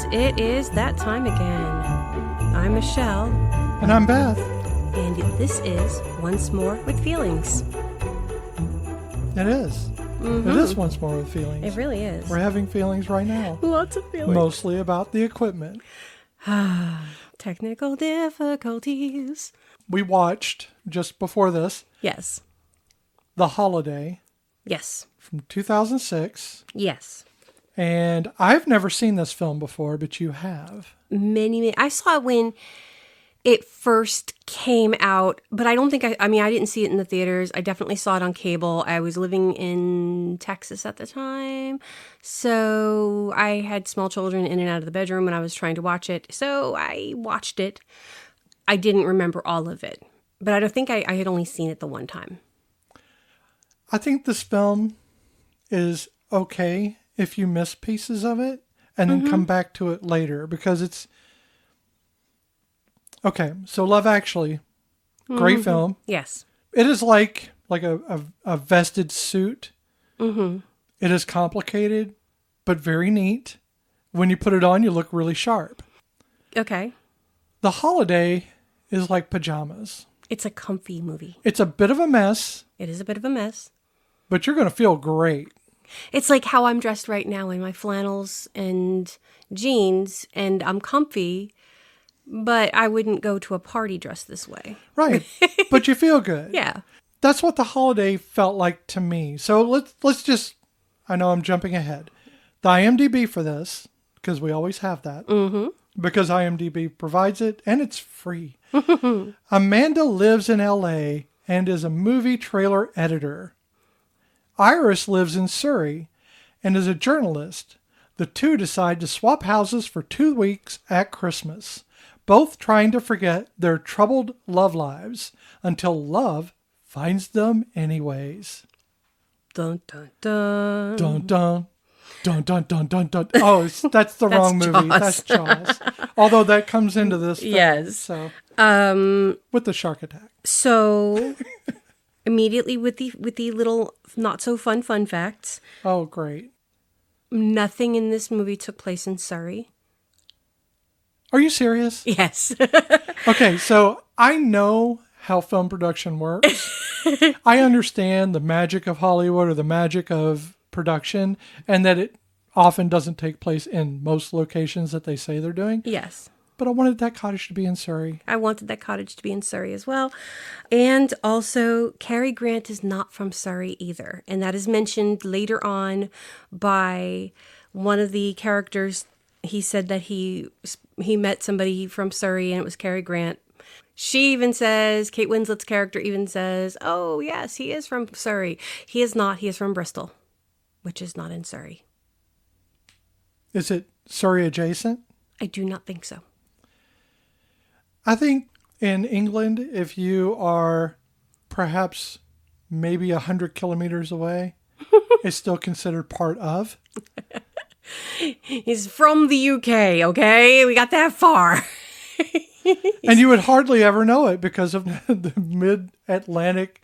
it is that time again. I'm Michelle. And I'm Beth. And this is Once More with Feelings. It is. Mm-hmm. It is Once More with Feelings. It really is. We're having feelings right now. Lots of feelings. Mostly about the equipment. Technical difficulties. We watched, just before this, Yes. The Holiday. Yes. From 2006. Yes. And I've never seen this film before, but you have. Many. I saw it when it first came out, but I don't think I didn't see it in the theaters. I definitely saw it on cable. I was living in Texas at the time. So I had small children in and out of the bedroom when I was trying to watch it. So I watched it. I didn't remember all of it, but I don't think I had only seen it the one time. I think this film is okay if you miss pieces of it and then come back to it later, because it's okay. So Love Actually, great film. Yes. It is like a vested suit. Mm-hmm. It is complicated, but very neat. When you put it on, you look really sharp. Okay. The Holiday is like pajamas. It's a comfy movie. It's a bit of a mess. It is a bit of a mess. But you're going to feel great. It's like how I'm dressed right now in my flannels and jeans, and I'm comfy, but I wouldn't go to a party dressed this way. Right. But you feel good. Yeah. That's what The Holiday felt like to me. So let's just, I know I'm jumping ahead. The IMDb for this, because we always have that, because IMDb provides it, and it's free. Amanda lives in LA and is a movie trailer editor. Iris lives in Surrey and is a journalist. The two decide to swap houses for 2 weeks at Christmas, both trying to forget their troubled love lives until love finds them anyways. Dun, dun, dun. Dun, dun. Dun, dun, dun, dun, dun. Oh, that's the wrong movie. Jaws. That's Jaws. Although that comes into this film. Yes. So, with the shark attack. So immediately with the little not so fun facts. Oh, great. Nothing in this movie took place in Surrey. Are you serious? Yes. Okay, so I know how film production works. I understand the magic of Hollywood or the magic of production, and that it often doesn't take place in most locations that they say they're doing. Yes. But I wanted that cottage to be in Surrey. I wanted that cottage to be in Surrey as well. And also, Cary Grant is not from Surrey either. And that is mentioned later on by one of the characters. He said that he met somebody from Surrey and it was Cary Grant. She even says, Kate Winslet's character even says, oh, yes, he is from Surrey. He is not. He is from Bristol, which is not in Surrey. Is it Surrey adjacent? I do not think so. I think in England, if you are perhaps maybe 100 kilometers away, it's still considered part of. He's from the UK, okay? We got that far. And you would hardly ever know it because of the mid-Atlantic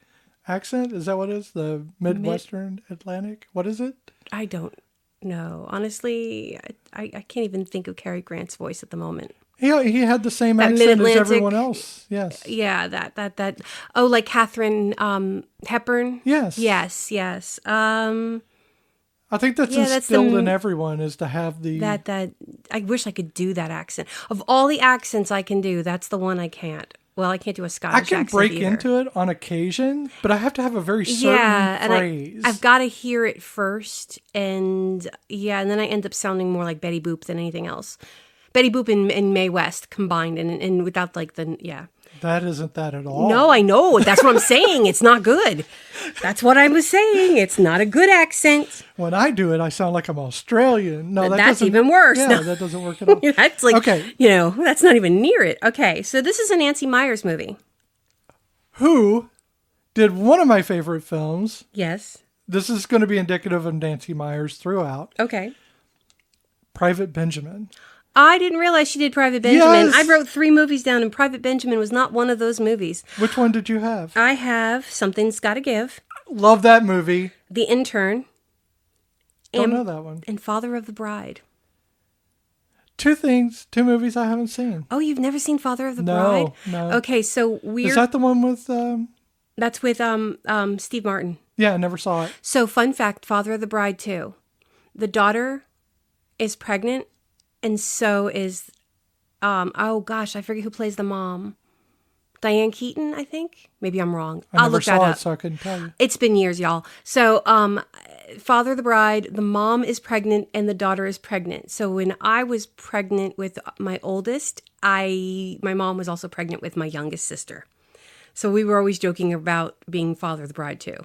accent. Is that what it is? The Midwestern Atlantic? What is it? I don't know. Honestly, I can't even think of Cary Grant's voice at the moment. He had the same That accent as Mid-Atlantic- everyone else. Yes. Yeah, that. Oh, like Katharine Hepburn? Yes. Yes. I think that's instilled in everyone, is to have the... That I wish I could do that accent. Of all the accents I can do, that's the one I can't. Well, I can't do a Scottish accent I can break either. into it on occasion, but I have to have a very certain phrase. And I've got to hear it first, and then I end up sounding more like Betty Boop than anything else. Betty Boop and Mae West combined, and without That isn't that at all. No, I know. That's what I'm saying. It's not good. That's what I was saying. It's not a good accent. When I do it, I sound like I'm Australian. No, that's even worse. Yeah, No. that doesn't work at all. That's like, okay. That's not even near it. Okay, so this is a Nancy Meyers movie. Who did one of my favorite films. Yes. This is going to be indicative of Nancy Meyers throughout. Okay. Private Benjamin. I didn't realize she did Private Benjamin. Yes. I wrote 3 movies down, and Private Benjamin was not one of those movies. Which one did you have? I have Something's Gotta Give. Love that movie. The Intern. Don't know that one. And Father of the Bride. two movies I haven't seen. Oh, you've never seen Father of the Bride? No. Okay, so Is that the one with? that's with Steve Martin. Yeah, I never saw it. So fun fact, Father of the Bride 2. The daughter is pregnant, and so is oh gosh, I forget who plays the mom. Diane Keaton, I think. Maybe I'm wrong. I'll look that up. I never saw it, so I couldn't tell you. It's been years, y'all. So, Father of the Bride, the mom is pregnant and the daughter is pregnant. So when I was pregnant with my oldest, my mom was also pregnant with my youngest sister. So we were always joking about being Father of the Bride too.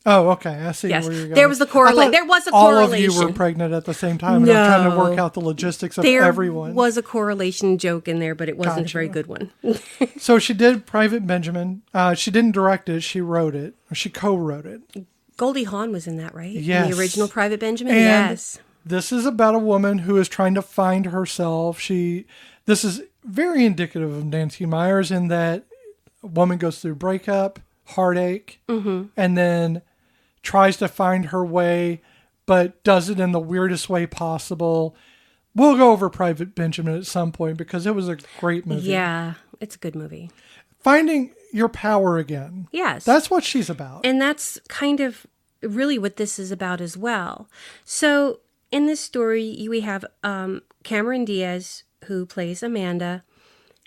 Oh, okay. I see Yes, where you're going. there was the correlation. There was a all correlation. of you were pregnant at the same time, and I'm trying to work out the logistics of everyone. There was a correlation joke in there, but it wasn't a very good one. So she did Private Benjamin. She didn't direct it. She wrote it. Or she co-wrote it. Goldie Hawn was in that, right? Yes. In the original Private Benjamin? And yes. This is about a woman who is trying to find herself. This is very indicative of Nancy Meyers in that a woman goes through breakup, heartache, and then tries to find her way, but does it in the weirdest way possible. We'll go over Private Benjamin at some point because it was a great movie. Yeah, it's a good movie. Finding your power again. Yes. That's what she's about. And that's kind of really what this is about as well. So in this story, we have Cameron Diaz, who plays Amanda,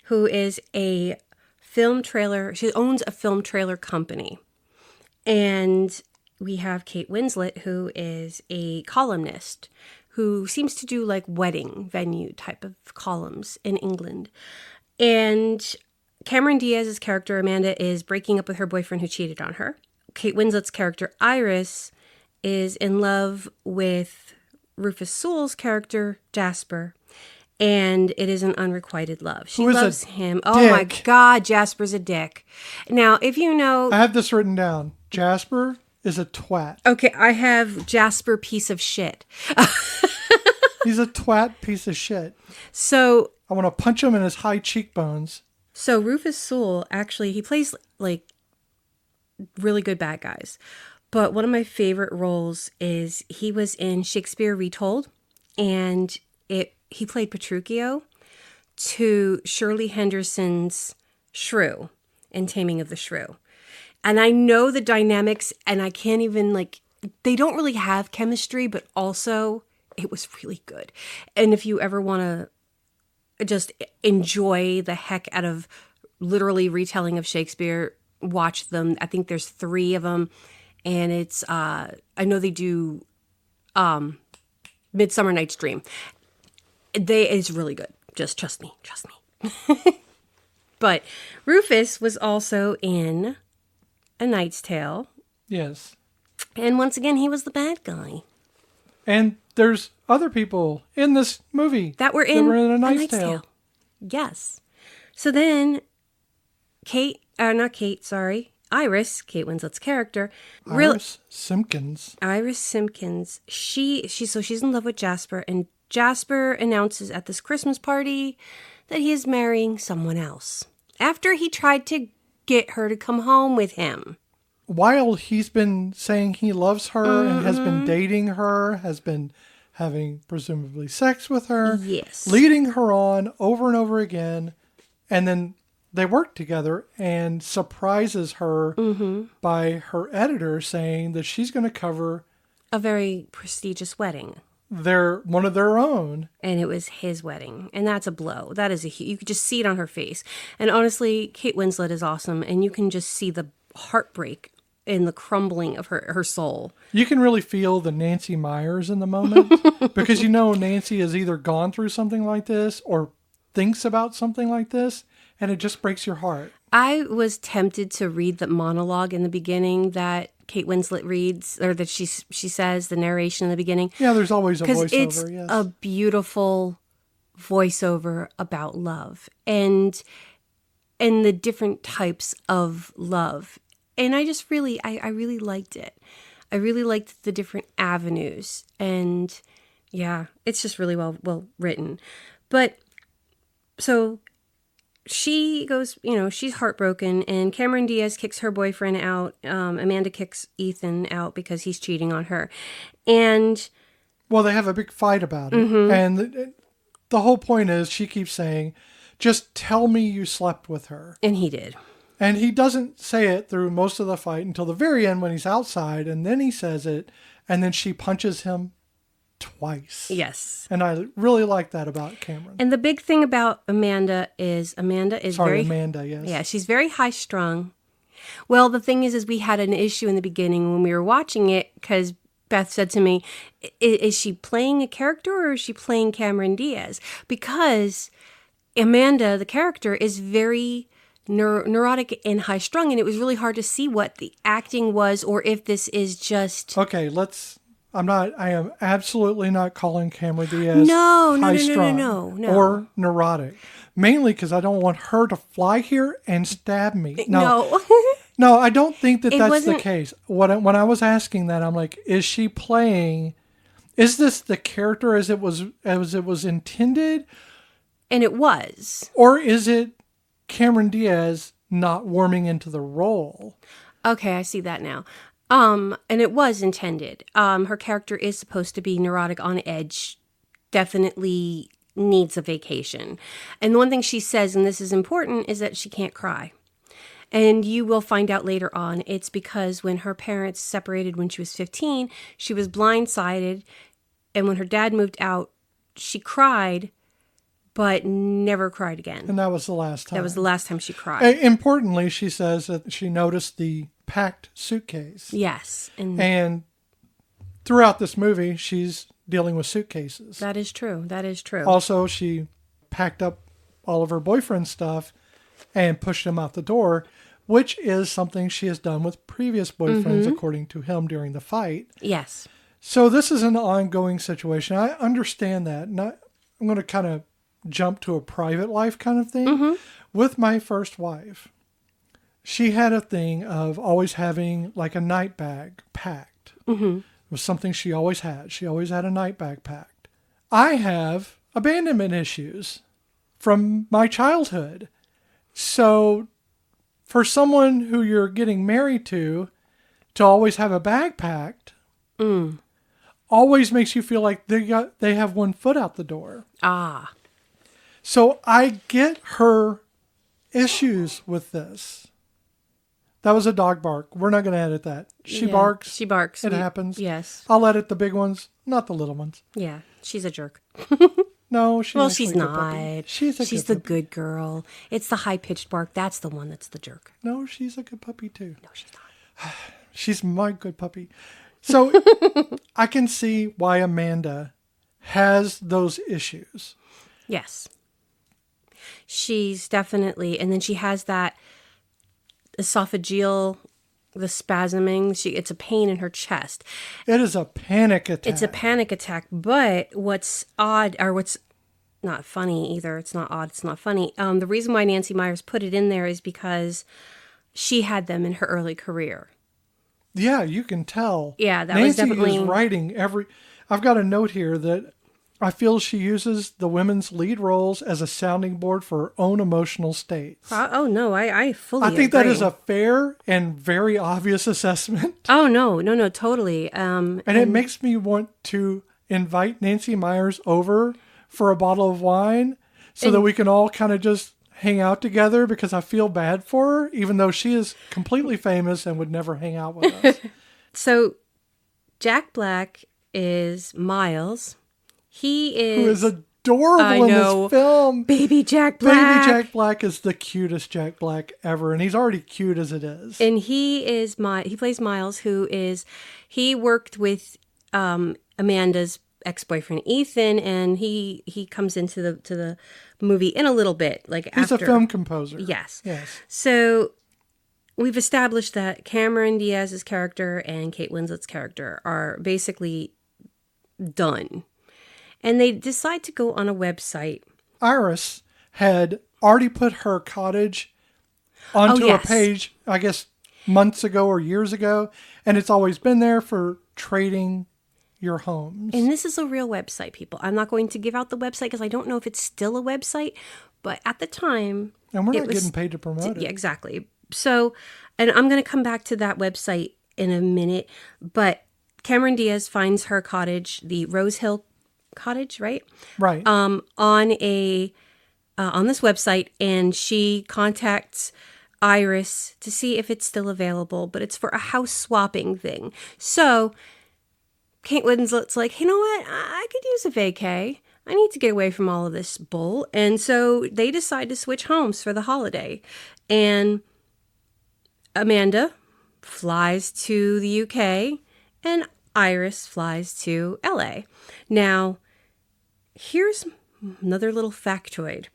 who is a film trailer. She owns a film trailer company. And we have Kate Winslet, who is a columnist who seems to do like wedding venue type of columns in England. And Cameron Diaz's character, Amanda, is breaking up with her boyfriend who cheated on her. Kate Winslet's character, Iris, is in love with Rufus Sewell's character, Jasper. And it is an unrequited love. She loves him. Oh my God, Jasper's a dick. Now, if you know... I have this written down. Jasper is a twat. Okay, I have Jasper piece of shit. He's a twat piece of shit. So... I want to punch him in his high cheekbones. So Rufus Sewell, actually, he plays like really good bad guys. But one of my favorite roles is he was in Shakespeare Retold. And he played Petruchio to Shirley Henderson's Shrew in Taming of the Shrew. And I know the dynamics, and I can't even, they don't really have chemistry, but also it was really good. And if you ever want to just enjoy the heck out of literally retelling of Shakespeare, watch them. I think there's 3 of them. And it's, I know they do Midsummer Night's Dream. It's really good. Just trust me. But Rufus was also in A Knight's Tale. Yes. And once again, he was the bad guy. And there's other people in this movie that were in A Knight's Tale. Yes. So then Iris, Kate Winslet's character. Iris Simpkins. She's in love with Jasper, and Jasper announces at this Christmas party that he is marrying someone else after he tried to get her to come home with him. While he's been saying he loves her and has been dating her, has been having presumably sex with her, yes, leading her on over and over again, and then they work together and surprises her by her editor saying that she's going to cover a very prestigious wedding. One of their own. And it was his wedding. And that's a blow. That is you could just see it on her face. And honestly, Kate Winslet is awesome. And you can just see the heartbreak in the crumbling of her soul. You can really feel the Nancy Meyers in the moment because Nancy has either gone through something like this or thinks about something like this, and it just breaks your heart. I was tempted to read the monologue in the beginning that Kate Winslet reads, or that she says, the narration in the beginning. Yeah, there's always a voiceover. It's a beautiful voiceover about love and the different types of love. And I just really, I really liked it. I really liked the different avenues. And yeah, it's just really well written. But so she goes, she's heartbroken, and Cameron Diaz kicks her boyfriend out. Amanda kicks Ethan out because he's cheating on her. And well, they have a big fight about it. And the whole point is she keeps saying, just tell me you slept with her. And he did. And he doesn't say it through most of the fight until the very end when he's outside. And then he says it. And then she punches him twice. Yes. And I really like that about Cameron. And the big thing about Amanda is Amanda, yes. Yeah, she's very high strung. Well, the thing is we had an issue in the beginning when we were watching it because Beth said to me, is she playing a character or is she playing Cameron Diaz? Because Amanda, the character, is very neurotic and high strung, and it was really hard to see what the acting was or if this is just... Okay, I am absolutely not calling Cameron Diaz high-strung or neurotic. Mainly because I don't want her to fly here and stab me. No. No, I don't think that's the case. When I was asking that, I'm like, is this the character as it was intended? And it was. Or is it Cameron Diaz not warming into the role? Okay, I see that now. And it was intended. Her character is supposed to be neurotic, on edge, definitely needs a vacation. And the one thing she says, and this is important, is that she can't cry. And you will find out later on, it's because when her parents separated when she was 15, she was blindsided. And when her dad moved out, she cried, but never cried again. And that was the last time. That was the last time she cried. Importantly, she says that she noticed the packed suitcase. Yes. And throughout this movie, she's dealing with suitcases. That is true. Also, she packed up all of her boyfriend's stuff and pushed him out the door, which is something she has done with previous boyfriends, according to him, during the fight. Yes. So this is an ongoing situation. I understand that. And I'm going to kind of jump to a private life kind of thing. With my first wife, she had a thing of always having like a night bag packed. It was something she always had. She always had a night bag packed. I have abandonment issues from my childhood. So for someone who you're getting married to always have a bag packed, always makes you feel like they have one foot out the door. Ah. So I get her issues with this. That was a dog bark. We're not going to edit that. She barks. She barks. It happens. Yes. I'll edit the big ones, not the little ones. Yeah. She's a jerk. No, she's not. She's the good girl. It's the high-pitched bark. That's the one that's the jerk. No, she's a good puppy too. No, she's not. She's my good puppy. So I can see why Amanda has those issues. Yes. She's definitely, and then she has that esophageal, the spasming. It's a pain in her chest. It is a panic attack. It's a panic attack. But what's odd, or what's not funny either, it's not odd, it's not funny. The reason why Nancy Meyers put it in there is because she had them in her early career. Yeah, you can tell. Yeah, that Nancy was definitely... is writing I've got a note here that I feel she uses the women's lead roles as a sounding board for her own emotional states. Oh, no, I fully agree. I think agree. that is a fair and very obvious assessment. Oh, no, totally. And it makes me want to invite Nancy Meyers over for a bottle of wine so that we can all kind of just hang out together, because I feel bad for her, even though she is completely famous and would never hang out with us. So Jack Black is Miles. Who is adorable in this film. Baby Jack Black. Baby Jack Black is the cutest Jack Black ever, and he's already cute as it is. And he plays Miles, he worked with Amanda's ex-boyfriend Ethan, and he comes into the movie in a little bit, he's a film composer. Yes. So we've established that Cameron Diaz's character and Kate Winslet's character are basically done. And they decide to go on a website. Iris had already put her cottage onto a page, I guess, months ago or years ago. And it's always been there for trading your homes. And this is a real website, people. I'm not going to give out the website because I don't know if it's still a website. But at the time... And we're not getting paid to promote it. Yeah, exactly. So, and I'm going to come back to that website in a minute. But Cameron Diaz finds her cottage, the Rose Hill cottage, right? Right. On this website, and she contacts Iris to see if it's still available, but it's for a house swapping thing. So Kate Winslet's like, you know what? I could use a vacay. I need to get away from all of this bull. And so they decide to switch homes for the holiday. And Amanda flies to the UK and Iris flies to LA. Now, here's another little factoid.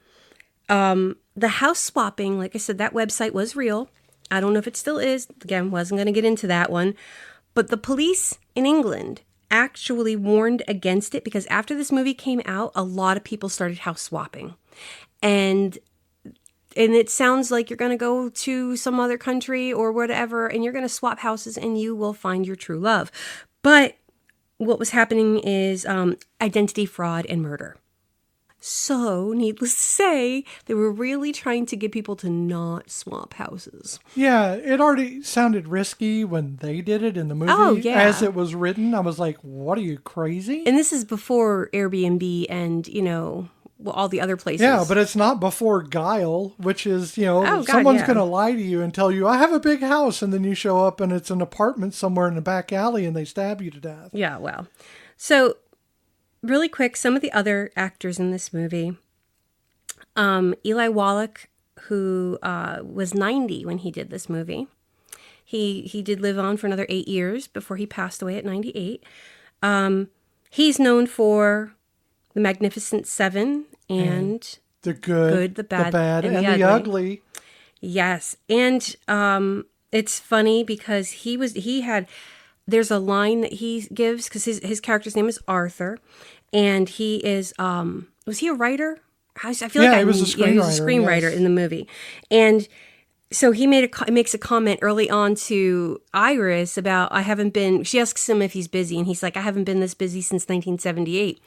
The house swapping, like I said, that website was real. I don't know if it still is. Again, wasn't going to get into that one. But the police in England actually warned against it because after this movie came out, a lot of people started house swapping. And it sounds like you're going to go to some other country or whatever, and you're going to swap houses and you will find your true love. But what was happening is identity fraud and murder. So, needless to say, they were really trying to get people to not swap houses. Yeah, it already sounded risky when they did it in the movie. Oh, yeah. As it was written, I was like, what, are you crazy? And this is before Airbnb and, all the other places. Yeah, but it's not before Guile, which is, someone's going to lie to you and tell you, I have a big house, and then you show up and it's an apartment somewhere in a back alley and they stab you to death. Yeah, well. So, really quick, some of the other actors in this movie. Eli Wallach, who was 90 when he did this movie. He did live on for another 8 years before he passed away at 98. He's known for The Magnificent Seven and the good, the bad, and the ugly. Yes, and it's funny because there's a line that he gives because his character's name is Arthur, and he is was he a writer? I feel like he was a screenwriter. He was a screenwriter yes. in the movie, and so he makes a comment early on to Iris about I haven't been. She asks him if he's busy, and he's like, I haven't been this busy since 1978.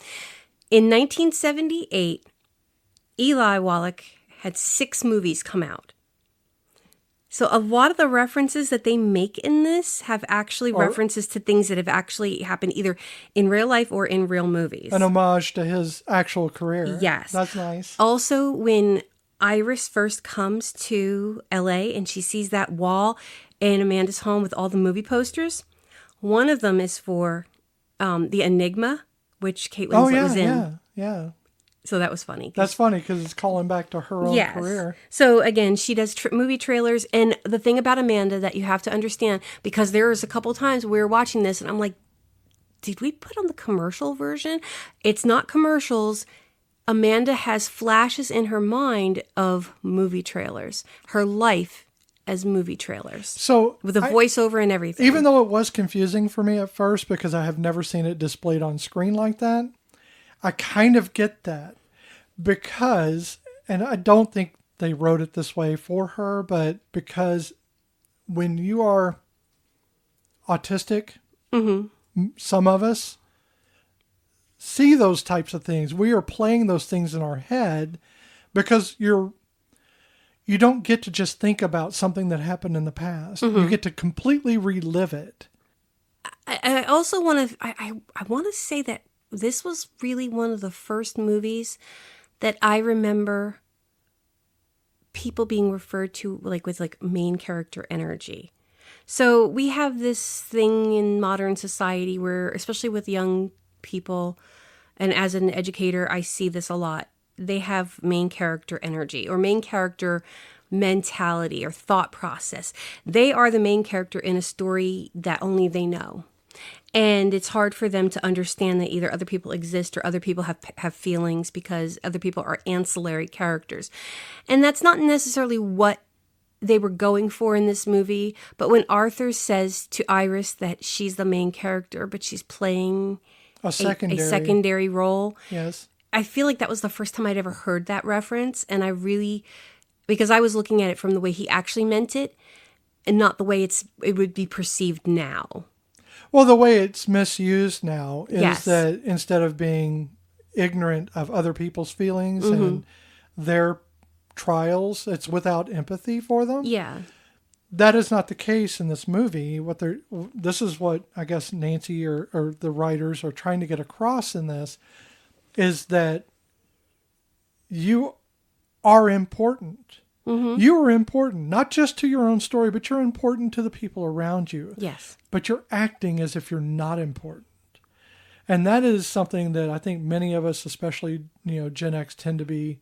In 1978, Eli Wallach had 6 movies come out. So a lot of the references that they make in this have actually references to things that have actually happened either in real life or in real movies. An homage to his actual career. Yes. That's nice. Also, when Iris first comes to LA and she sees that wall in Amanda's home with all the movie posters, one of them is for The Enigma, which Kate Winslet was in. Yeah. So that was funny. That's funny because it's calling back to her own career. So again, she does movie trailers. And the thing about Amanda that you have to understand, because there was a couple times we were watching this and I'm like, did we put on the commercial version? It's not commercials. Amanda has flashes in her mind of movie trailers. Her life as movie trailers. So with a voiceover and everything. Even though it was confusing for me at first because I have never seen it displayed on screen like that, I kind of get that because, and I don't think they wrote it this way for her, but because when you are autistic, some of us see those types of things. We are playing those things in our head because you don't get to just think about something that happened in the past. You get to completely relive it. I also want to, I want to say that this was really one of the first movies that I remember people being referred to with main character energy. So we have this thing in modern society where, especially with young people, and as an educator, I see this a lot. They have main character energy or main character mentality or thought process. They are the main character in a story that only they know. And it's hard for them to understand that either other people exist or other people have feelings because other people are ancillary characters. And that's not necessarily what they were going for in this movie. But when Arthur says to Iris that she's the main character, but she's playing a secondary role. Yes. I feel like that was the first time I'd ever heard that reference. And because I was looking at it from the way he actually meant it and not the way it would be perceived now. Well, the way it's misused now is that instead of being ignorant of other people's feelings and their trials, it's without empathy for them. Yeah. That is not the case in this movie. This is what I guess Nancy or the writers are trying to get across in this. is that you are important. Mm-hmm. You are important, not just to your own story, but you're important to the people around you. Yes. But you're acting as if you're not important. And that is something that I think many of us, especially, Gen X, tend to be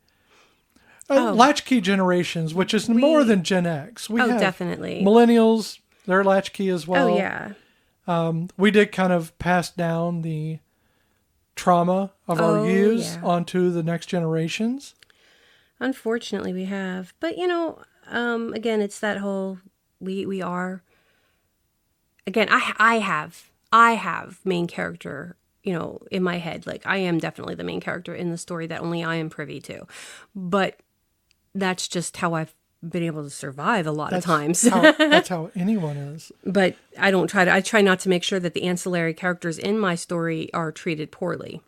latchkey generations, which is more than Gen X. We have definitely. Millennials, they're latchkey as well. Oh, yeah. We did kind of pass down the trauma of our youth onto the next generations. Unfortunately, we have. But, again, it's that whole, we are, again, I have main character, in my head. Like, I am definitely the main character in the story that only I am privy to. But that's just how I've been able to survive a lot of times. That's how anyone is. But I try not to make sure that the ancillary characters in my story are treated poorly.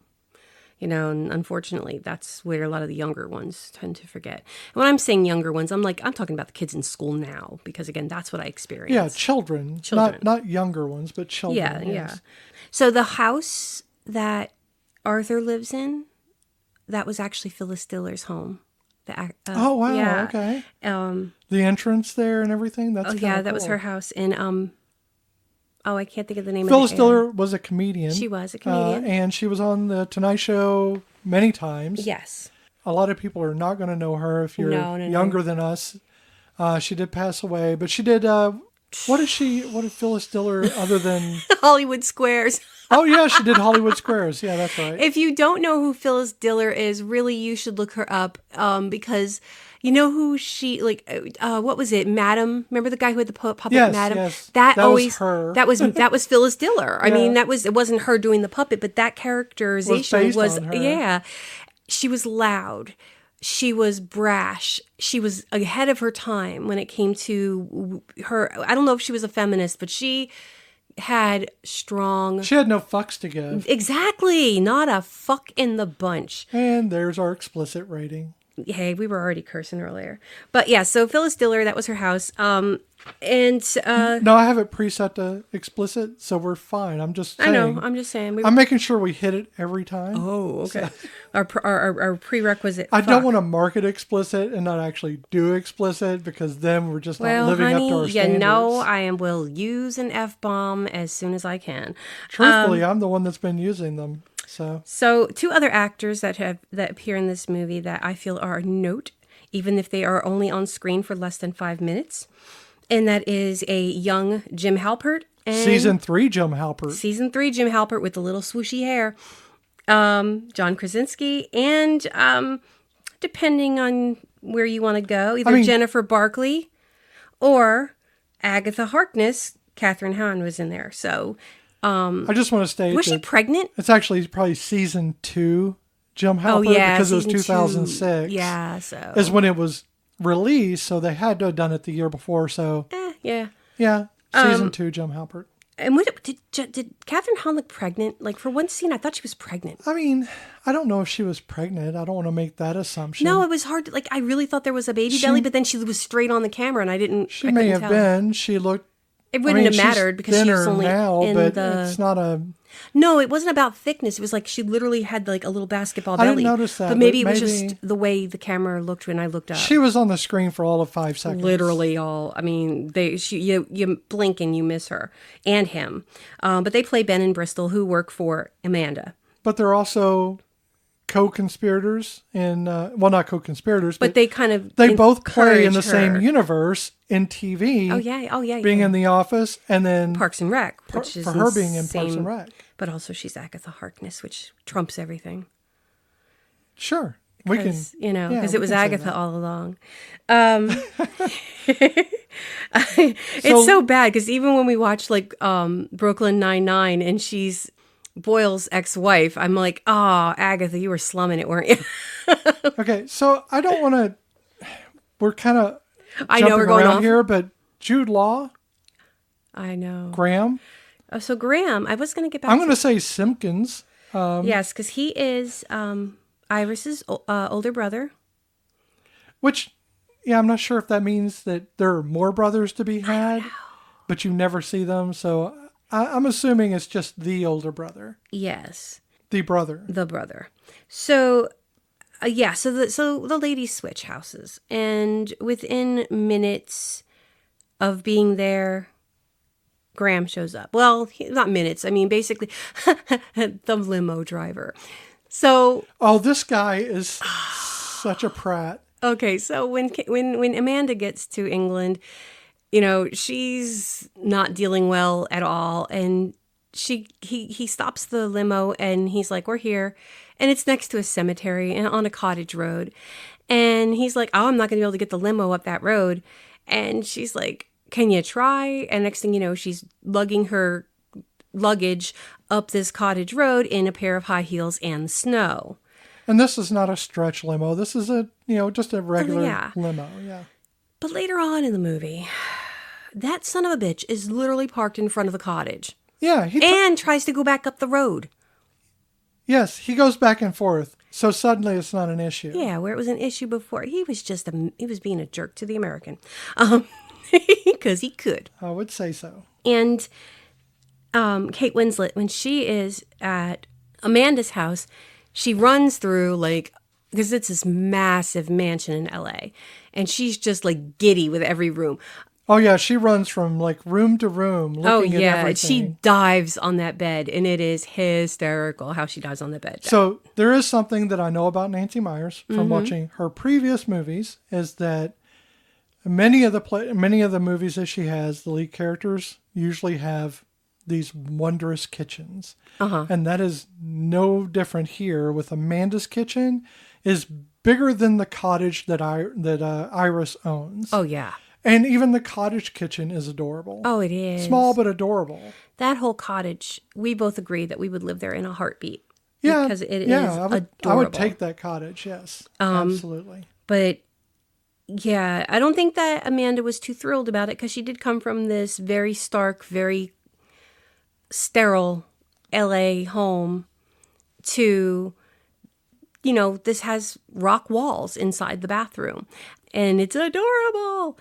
And unfortunately, that's where a lot of the younger ones tend to forget. And when I'm saying younger ones, I'm talking about the kids in school now, because again, that's what I experienced. Yeah, children. Not younger ones, but children. Yeah. So the house that Arthur lives in, that was actually Phyllis Diller's home. Oh wow! Yeah. Okay. The entrance there and everything. That's that cool. was her house in I can't think of the name Phyllis of it. Phyllis Diller was a comedian. She was a comedian. And she was on the Tonight Show many times. Yes. A lot of people are not going to know her if you're younger than us. She did pass away, but she did, what did Phyllis Diller other than... Hollywood Squares. Oh, yeah, she did Hollywood Squares. Yeah, that's right. If you don't know who Phyllis Diller is, really, you should look her up because... You know who she, what was it? Madam? Remember the guy who had the puppet, Madam? Yes, that was her. That was Phyllis Diller. I mean, it wasn't her doing the puppet, but that characterization was on her. She was loud. She was brash. She was ahead of her time when it came to her. I don't know if she was a feminist, but she had strong... She had no fucks to give. Exactly. Not a fuck in the bunch. And there's our explicit rating. Hey, we were already cursing earlier. But yeah, so Phyllis Diller, that was her house. No, I have it preset to explicit, so we're fine. I'm just saying. I know, I'm just saying. I'm making sure we hit it every time. Oh, okay. So, our prerequisite. I don't want to mark it explicit and not actually do explicit, because then we're just not living up to our standards. I will use an F-bomb as soon as I can. Truthfully, I'm the one that's been using them. So two other actors that appear in this movie that I feel are a note, even if they are only on screen for less than 5 minutes, and that is a young Jim Halpert. And Season 3 Jim Halpert. Season 3 Jim Halpert with the little swooshy hair. John Krasinski, and depending on where you want to go, either Jennifer Barkley or Agatha Harkness. Catherine Hahn was in there, so... I just want to state, was she pregnant? It's actually probably season 2 Jim Halpert, because it was 2006. Yeah, so is when it was released, so they had to have done it the year before. So yeah, season 2 Jim Halpert. And what did Catherine Hahn look pregnant? Like, for one scene, I thought she was pregnant. I mean, I don't know if she was pregnant. I don't want to make that assumption. No, it was hard. I really thought there was a baby belly, but then she was straight on the camera, and I didn't. She may have been. She looked. It wouldn't have mattered because she was only now, in but the... it's not a... No, it wasn't about thickness. It was like she literally had like a little basketball belly. I didn't notice that. But maybe it was just the way the camera looked when I looked up. She was on the screen for all of 5 seconds. Literally all. I mean, you blink and you miss her and him. But they play Ben and Bristol, who work for Amanda. But they're also co-conspirators in, not co-conspirators, but they kind of they both play in the same universe in TV. Oh yeah, being in The Office, and then Parks and Rec, which is for her being in Parks and Rec. But also she's Agatha Harkness, which trumps everything. Sure, we can, because it was Agatha all along. It's so bad because even when we watch Brooklyn Nine-Nine and she's Boyle's ex-wife, I'm like, oh, Agatha, you were slumming it, weren't you? Okay, so I don't want to... We're kind of we're going around off here, but Jude Law? I know. Graham? Oh, so Graham, I was going to get back I'm going to say Simpkins. Yes, because he is Iris's older brother. Which, I'm not sure if that means that there are more brothers to be had, but you never see them, so... I'm assuming it's just the older brother. Yes. The brother. The brother. So, yeah, so the ladies switch houses. And within minutes of being there, Graham shows up. Well, not minutes. I mean, basically, the limo driver. So, Oh, this guy is such a prat. okay, so when Amanda gets to England, she's not dealing well at all, and he stops the limo and he's like, "We're here," and it's next to a cemetery and on a cottage road, and he's like, "Oh, I'm not gonna be able to get the limo up that road," and she's like, "Can you try?" And next thing you know, she's lugging her luggage up this cottage road in a pair of high heels and snow. And this is not a stretch limo. This is just a regular yeah. limo. Yeah. But later on in the movie, that son of a bitch is literally parked in front of the cottage. Yeah. And tries to go back up the road. Yes, he goes back and forth. So suddenly it's not an issue. Yeah, where it was an issue before. He was being a jerk to the American. Because he could. I would say so. And Kate Winslet, when she is at Amanda's house, she runs through, because it's this massive mansion in LA, and she's just giddy with every room. Oh yeah, she runs from room to room looking at everything. She dives on that bed, and it is hysterical how she dives on the bed. So there is something that I know about Nancy Meyers from watching her previous movies, is that many of the movies that she has, the lead characters usually have these wondrous kitchens. And that is no different here. With Amanda's kitchen is bigger than the cottage that Iris owns. Oh, yeah. And even the cottage kitchen is adorable. Oh, it is. Small but adorable. That whole cottage, we both agree that we would live there in a heartbeat. Yeah. Because it is adorable. I would take that cottage, yes. Absolutely. But yeah, I don't think that Amanda was too thrilled about it, because she did come from this very stark, very sterile LA home to, this has rock walls inside the bathroom, and it's adorable,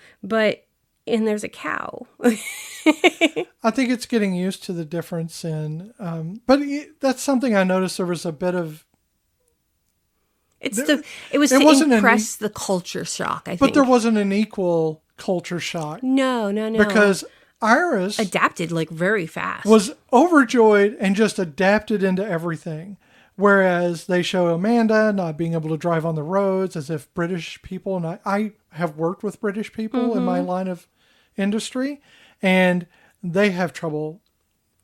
and there's a cow. I think it's getting used to the difference in, but that's something I noticed. There was a bit of, it was to impress the culture shock, I think. But there wasn't an equal culture shock. No. Because Iris adapted very fast. Was overjoyed and just adapted into everything. Whereas they show Amanda not being able to drive on the roads as if British people, and I have worked with British people in my line of industry, and they have trouble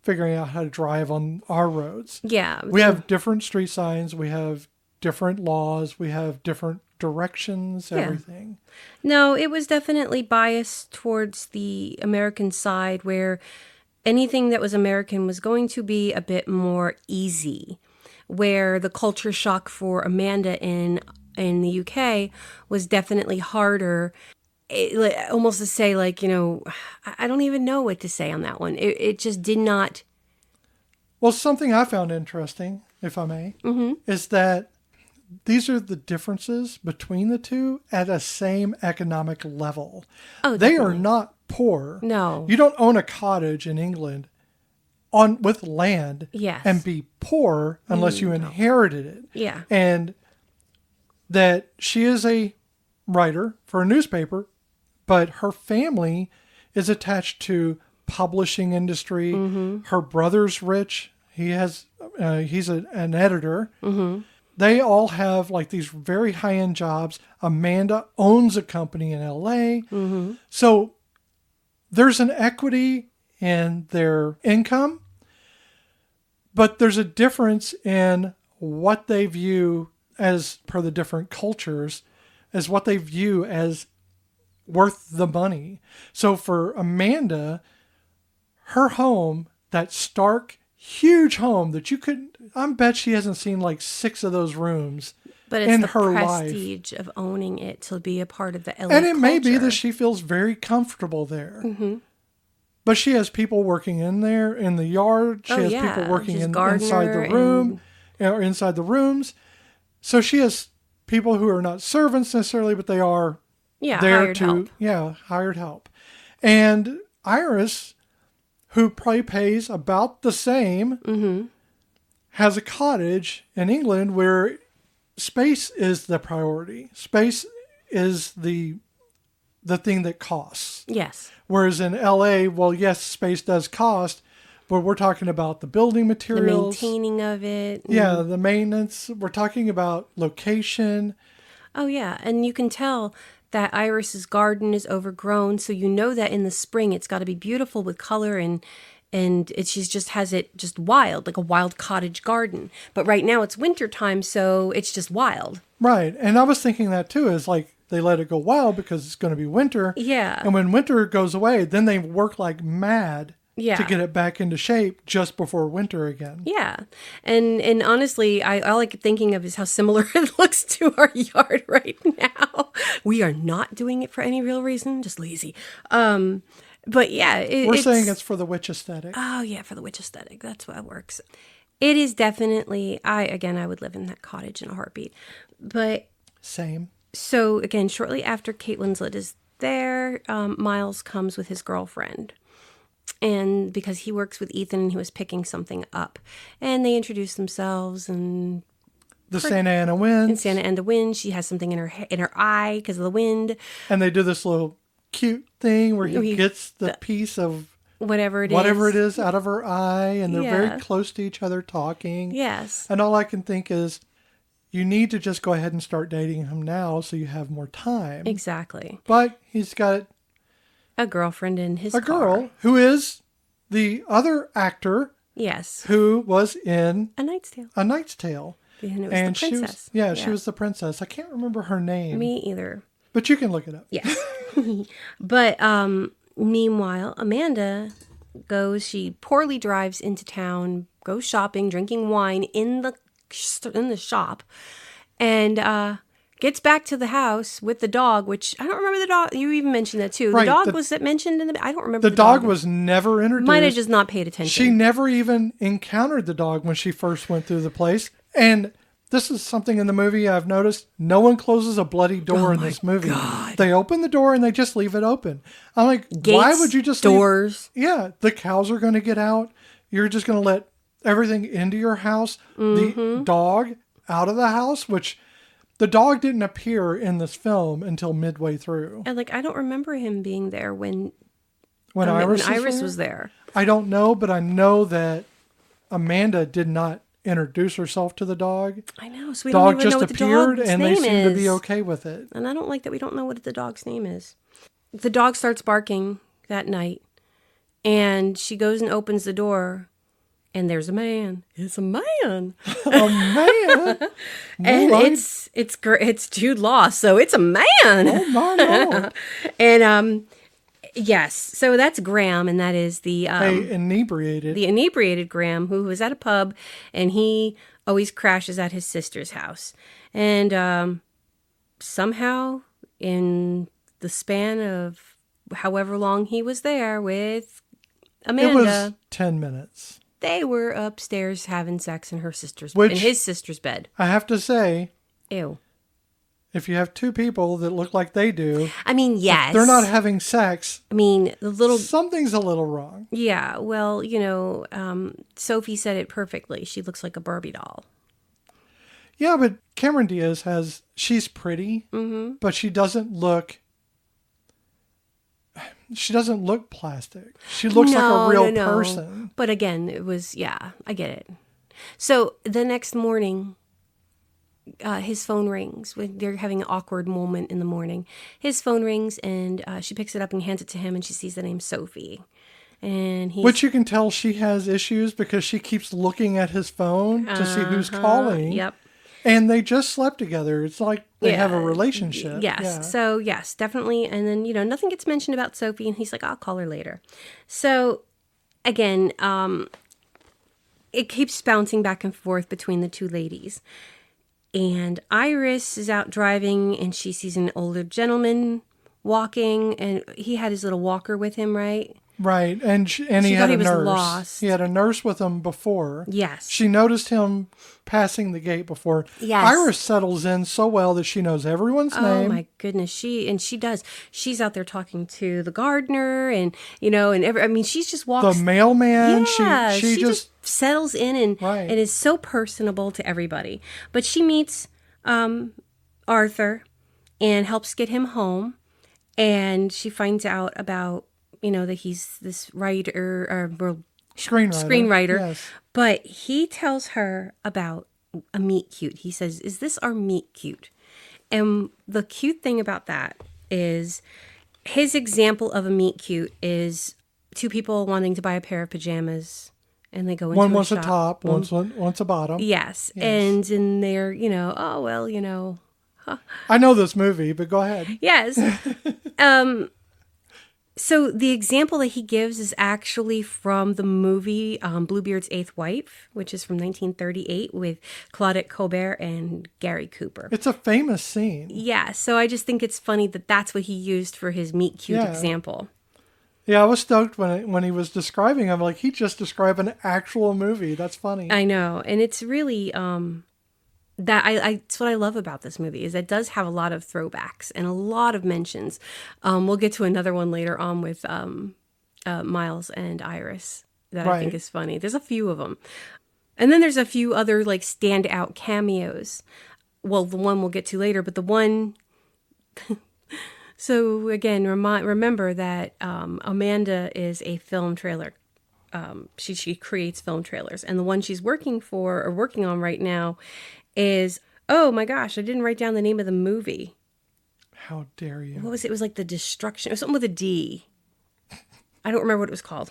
figuring out how to drive on our roads. Yeah. We have different street signs. We have different laws. We have different directions, everything. No, it was definitely biased towards the American side, where anything that was American was going to be a bit more easy, where the culture shock for Amanda in the UK was definitely harder. Almost to say, I don't even know what to say on that one. It just did not. Well, something I found interesting, if I may, is that these are the differences between the two at a same economic level. Oh, they are not poor. No. You don't own a cottage in England with land and be poor unless you inherited it. Yeah. And that she is a writer for a newspaper, but her family is attached to publishing industry. Her brother's rich. He's an editor. They all have these very high-end jobs. Amanda owns a company in LA. So there's an equity in their income, but there's a difference in what they view as, per the different cultures, as what they view as worth the money. So for Amanda, her home, that stark, huge home that I bet she hasn't seen 6 of those rooms but it's in the her prestige life. of owning it to be a part of the LA And it may be culture. that she feels very comfortable there. But she has people working in there in the yard. She has people working inside the room or inside the rooms. So she has people who are not servants necessarily, but they are there hired help. And Iris, who probably pays about the same, has a cottage in England where space is the priority. Space is the thing that costs. Yes. Whereas in LA, well, yes, space does cost, but we're talking about the building materials. The maintaining of it. Yeah, the maintenance. We're talking about location. Oh, yeah. And you can tell that Iris's garden is overgrown. So you know that in the spring it's got to be beautiful with color and she just has it just wild, like a wild cottage garden. But right now it's winter time, so it's just wild. Right. And I was thinking that too, is like they let it go wild because it's going to be winter. Yeah. And when winter goes away, then they work like mad Yeah. to get it back into shape just before winter again. Yeah. And honestly, I like thinking of is how similar it looks to our yard right now. We are not doing it for any real reason, just lazy. But yeah, We're saying it's for the witch aesthetic. Oh yeah, for the witch aesthetic. That's what works. It is definitely, I would live in that cottage in a heartbeat. But Same. so again, shortly after Kate Winslet is there, Miles comes with his girlfriend. And because he works with Ethan and he was picking something up. And they introduce themselves and The Santa Ana wind. in Santa Ana wind, she has something in her eye because of the wind. And they do this little cute thing where he gets the piece of whatever it is out of her eye, and they're Yeah. very close to each other talking. Yes. And all I can think is, you need to just go ahead and start dating him now so you have more time. Exactly. But he's got A girlfriend in his a car. girl who is the other actor Yes. who was in A Knight's Tale. A Knight's Tale. And it was And the she princess. was, she was the princess. I can't remember her name. Me either. But you can look it up. Yes. But meanwhile, Amanda she poorly drives into town, goes shopping, drinking wine in the shop, and gets back to the house with the dog, which I don't remember the dog. You even mentioned that too. Right, The dog was mentioned in the. I don't remember. The dog was never introduced. Might have just not paid attention. She never even encountered the dog when she first went through the place. And this is something in the movie I've noticed. No one closes a bloody door in this movie. God. They open the door and they just leave it open. I'm like, Gates, why would you just doors? Yeah, the cows are going to get out. You're just going to let everything into your house. The dog out of the house, which the dog didn't appear in this film until midway through. And I don't remember him being there when Iris was there. I don't know, but I know that Amanda did not introduce herself to the dog. I know. So we Dog don't even know just what the appeared, dog's and name they seem to be is. okay with it. And I don't like that we don't know what the dog's name is. The dog starts barking that night, and she goes and opens the door, and there's a man. It's a man. Oh man! And Right. it's Jude Law, so it's a man. Oh my Lord. And yes, so that's Graham, and that is the Inebriated. Graham who was at a pub, and he always crashes at his sister's house. And somehow, in the span of however long he was there with Amanda, It was 10 minutes. they were upstairs having sex in Which- in his sister's bed. I have to say, Ew. if you have two people that look like they do, I mean, yes. they're not having sex. I mean, the little. Something's a little wrong. Yeah, well, Sophie said it perfectly. She looks like a Barbie doll. Yeah, but Cameron Diaz she's pretty, but she doesn't look plastic. She looks like a real person. But again, it was, yeah, I get it. So the next morning, his phone rings. They're having an awkward moment in the morning. His phone rings, and she picks it up and hands it to him, and she sees the name Sophie. And Which you can tell she has issues because she keeps looking at his phone to see who's calling. Yep. And they just slept together. It's like they have a relationship. Yes. Yeah. So, yes, definitely. And then, nothing gets mentioned about Sophie. And he's like, I'll call her later. So, again, it keeps bouncing back and forth between the two ladies. And Iris is out driving, and she sees an older gentleman walking. And he had his little walker with him, right? Right, and he She had thought a he was nurse. lost. He had a nurse with him before. Yes. She noticed him passing the gate before. Yes. Iris settles in so well that she knows everyone's Oh name. my goodness, she does. She's out there talking to the gardener, and I mean, she's just walks. The mailman. Yeah, She just settles in and Right. is so personable to everybody. But she meets Arthur and helps get him home, and she finds out about that he's this writer or screenwriter. Yes. But he tells her about a meet cute. He says, "Is this our meet cute?" And the cute thing about that is his example of a meet cute is two people wanting to buy a pair of pajamas, and they go into One a wants shop. a top, one's a bottom. Yes. And in there, oh, well, I know this movie, but go ahead. yes. So the example that he gives is actually from the movie Bluebeard's Eighth Wife, which is from 1938 with Claudette Colbert and Gary Cooper. It's a famous scene. Yeah, so I just think it's funny that that's what he used for his meet cute example. Yeah, I was stoked when he was describing. I'm like, he just described an actual movie. That's funny. I know, and it's really it's what I love about this movie is it does have a lot of throwbacks and a lot of mentions. We'll get to another one later on with Miles and Iris that I think is funny. There's a few of them, and then there's a few other like standout cameos. Well, the one we'll get to later, but the one. So again, remember that Amanda is a film trailer. She creates film trailers, and the one she's working on right now is, oh my gosh, I didn't write down the name of the movie. How dare you? What was it? It was like The Destruction. It was something with a D. I don't remember what it was called.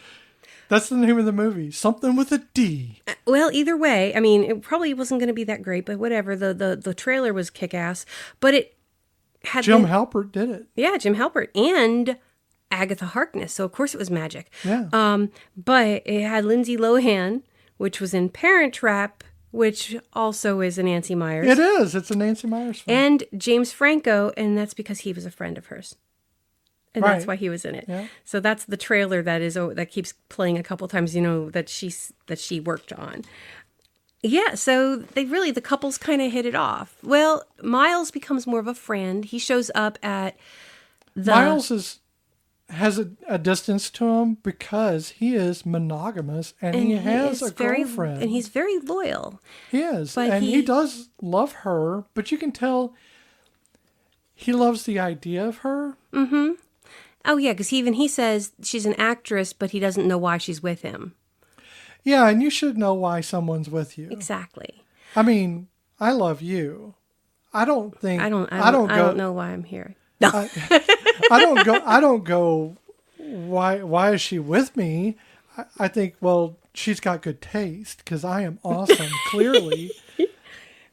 That's the name of the movie. Something with a D. Well, either way, I mean, it probably wasn't going to be that great, but whatever. The trailer was kick-ass, but it had Jim Halpert did it. Yeah, Jim Halpert and Agatha Harkness. So of course it was magic. Yeah. But it had Lindsay Lohan, which was in Parent Trap, which also is a Nancy Myers. It is. It's a Nancy Myers film. And James Franco, and that's because he was a friend of hers. And that's why he was in it. Yeah. So that's the trailer that keeps playing a couple times, that she worked on. Yeah, so the couples kind of hit it off. Well, Miles becomes more of a friend. He shows up at Miles has a distance to him because he is monogamous and he has a girlfriend. And he's very loyal. He is. But he does love her, but you can tell he loves the idea of her. Mm-hmm. Oh, yeah, because he says she's an actress, but he doesn't know why she's with him. Yeah, and you should know why someone's with you. Exactly. I mean, I love you. I don't know why I'm here. No. I don't go, why is she with me? I think, well, she's got good taste because I am awesome, clearly.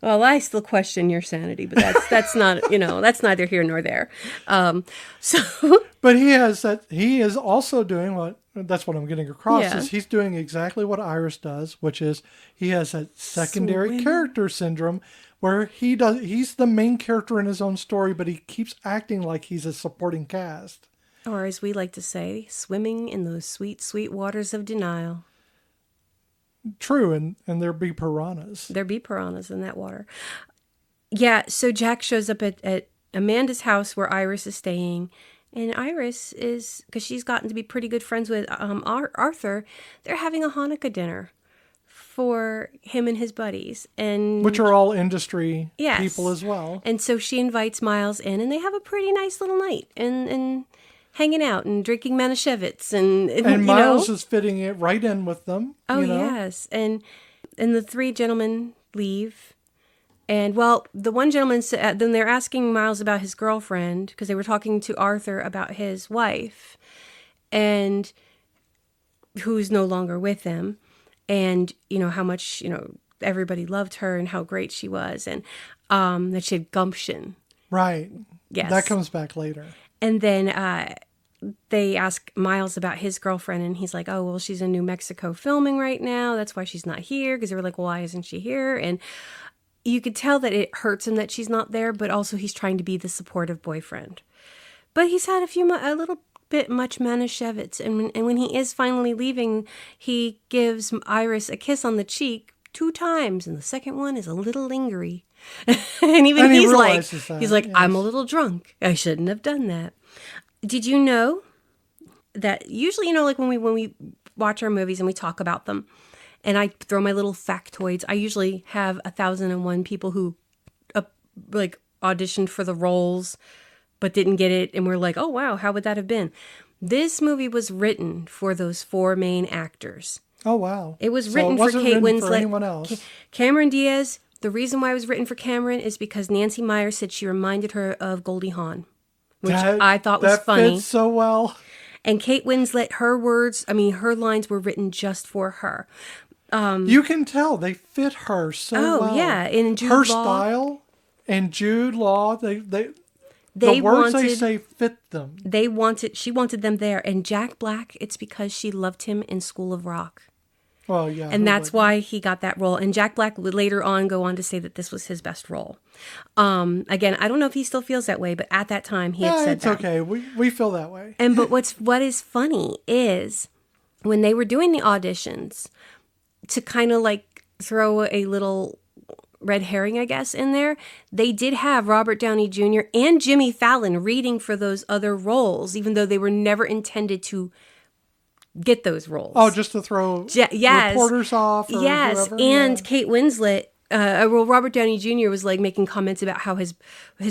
Well, I still question your sanity, but that's not, that's neither here nor there. But he is also doing that's what I'm getting across is he's doing exactly what Iris does, which is he has that secondary character syndrome where he's the main character in his own story, but he keeps acting like he's a supporting cast. Or as we like to say, swimming in those sweet, sweet waters of denial. True, and there be piranhas. There be piranhas in that water. Yeah, so Jack shows up at Amanda's house where Iris is staying, and Iris is, because she's gotten to be pretty good friends with Arthur, they're having a Hanukkah dinner for him and his buddies. Which are all industry people as well. And so she invites Miles in, and they have a pretty nice little night, and hanging out and drinking Manischewitz. And Miles is fitting it right in with them. Oh, yes. And the three gentlemen leave. And, well, the one gentleman said, then they're asking Miles about his girlfriend because they were talking to Arthur about his wife and who's no longer with them. And, how much, everybody loved her and how great she was. And that she had gumption. Right. Yes. That comes back later. And then they ask Miles about his girlfriend, and he's like, oh, well, she's in New Mexico filming right now. That's why she's not here. Because they were like, well, why isn't she here? And you could tell that it hurts him that she's not there, but also he's trying to be the supportive boyfriend. But he's had a bit much Manischewitz. And when he is finally leaving, he gives Iris a kiss on the cheek 2 times, and the second one is a little lingery. And even And he he's like, realizes that, yes. I'm a little drunk. I shouldn't have done that. Did you know that usually, like when we watch our movies and we talk about them, and I throw my little factoids, I usually have 1,001 people who auditioned for the roles but didn't get it, and we're like, oh wow, how would that have been? This movie was written for those 4 main actors. Oh wow! It was written for Kate Winslet. For anyone else. Cameron Diaz. The reason why it was written for Cameron is because Nancy Meyer said she reminded her of Goldie Hawn, which I thought was funny. That fits so well. And Kate Winslet, her lines were written just for her. You can tell they fit her so well. Oh yeah, and Jude her Law, style and Jude Law, the words they say fit them. She wanted them there. And Jack Black, it's because she loved him in School of Rock. Well, yeah. And that's why he got that role. And Jack Black would later on go on to say that this was his best role. Again, I don't know if he still feels that way, but at that time he had said that. It's okay. We feel that way. But what is funny is when they were doing the auditions, to kind of throw a little red herring, I guess, in there, they did have Robert Downey Jr. and Jimmy Fallon reading for those other roles, even though they were never intended to get those roles. Oh, just to throw reporters off? Or whoever? And Kate Winslet, Robert Downey Jr. was making comments about how his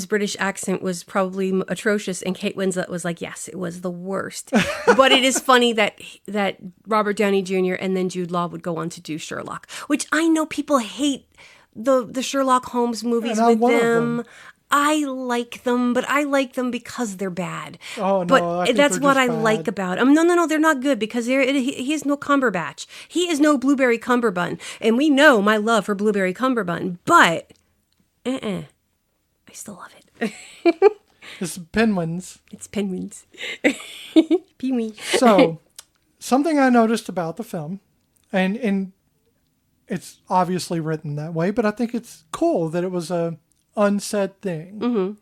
British accent was probably atrocious, and Kate Winslet was like, yes, it was the worst. But it is funny that Robert Downey Jr. and then Jude Law would go on to do Sherlock, which I know people hate the Sherlock Holmes movies with them. I like them, but I like them because they're bad. Oh, no, but that's what I bad. like about them. No, they're not good because he is no Cumberbatch. He is no Blueberry Cumberbun. And we know my love for Blueberry Cumberbun, but I still love it. It's penguins. It's penguins. Pee-wee. So, something I noticed about the film, and it's obviously written that way, but I think it's cool that it was a unsaid thing,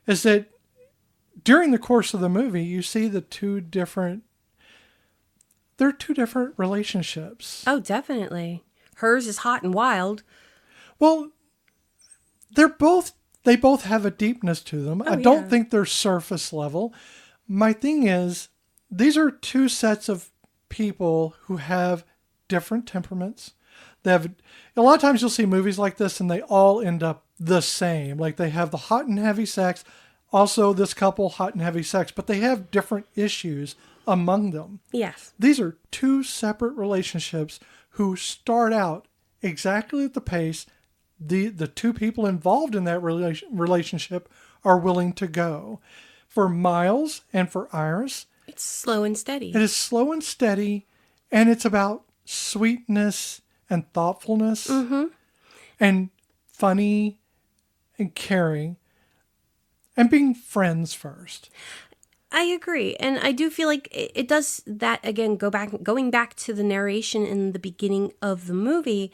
is that during the course of the movie, you see they're two different relationships. Oh, definitely. Hers is hot and wild. Well, they both have a deepness to them. I don't think they're surface level. My thing is, these are 2 sets of people who have different temperaments. They have, a lot of times you'll see movies like this and they all end up the same. Like they have the hot and heavy sex, also this couple hot and heavy sex, but they have different issues among them. Yes. These are 2 separate relationships who start out exactly at the pace the 2 people involved in that relationship are willing to go. For Miles and for Iris, it's slow and steady. It is slow and steady, and it's about sweetness and thoughtfulness and funny and caring and being friends first. I agree. And I do feel like it does that, again, going back to the narration in the beginning of the movie,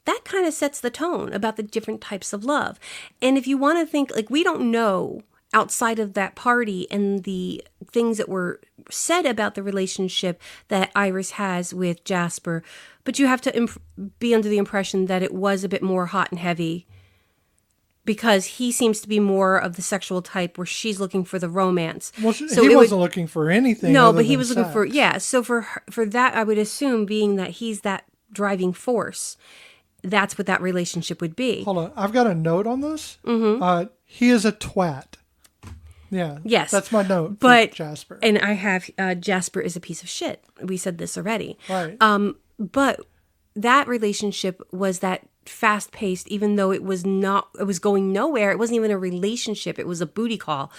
that kind of sets the tone about the different types of love. And if you want to think, we don't know outside of that party and the things that were said about the relationship that Iris has with Jasper, but you have to be under the impression that it was a bit more hot and heavy because he seems to be more of the sexual type where she's looking for the romance. Well, so he wasn't looking for anything. No, but he was looking for, so for that, I would assume, being that he's that driving force, that's what that relationship would be. Hold on. I've got a note on this. He is a twat. Yeah. Yes. That's my note for Jasper. And I have Jasper is a piece of shit. We said this already. Right. But that relationship was that fast-paced, even though it was going nowhere. It wasn't even a relationship. It was a booty call.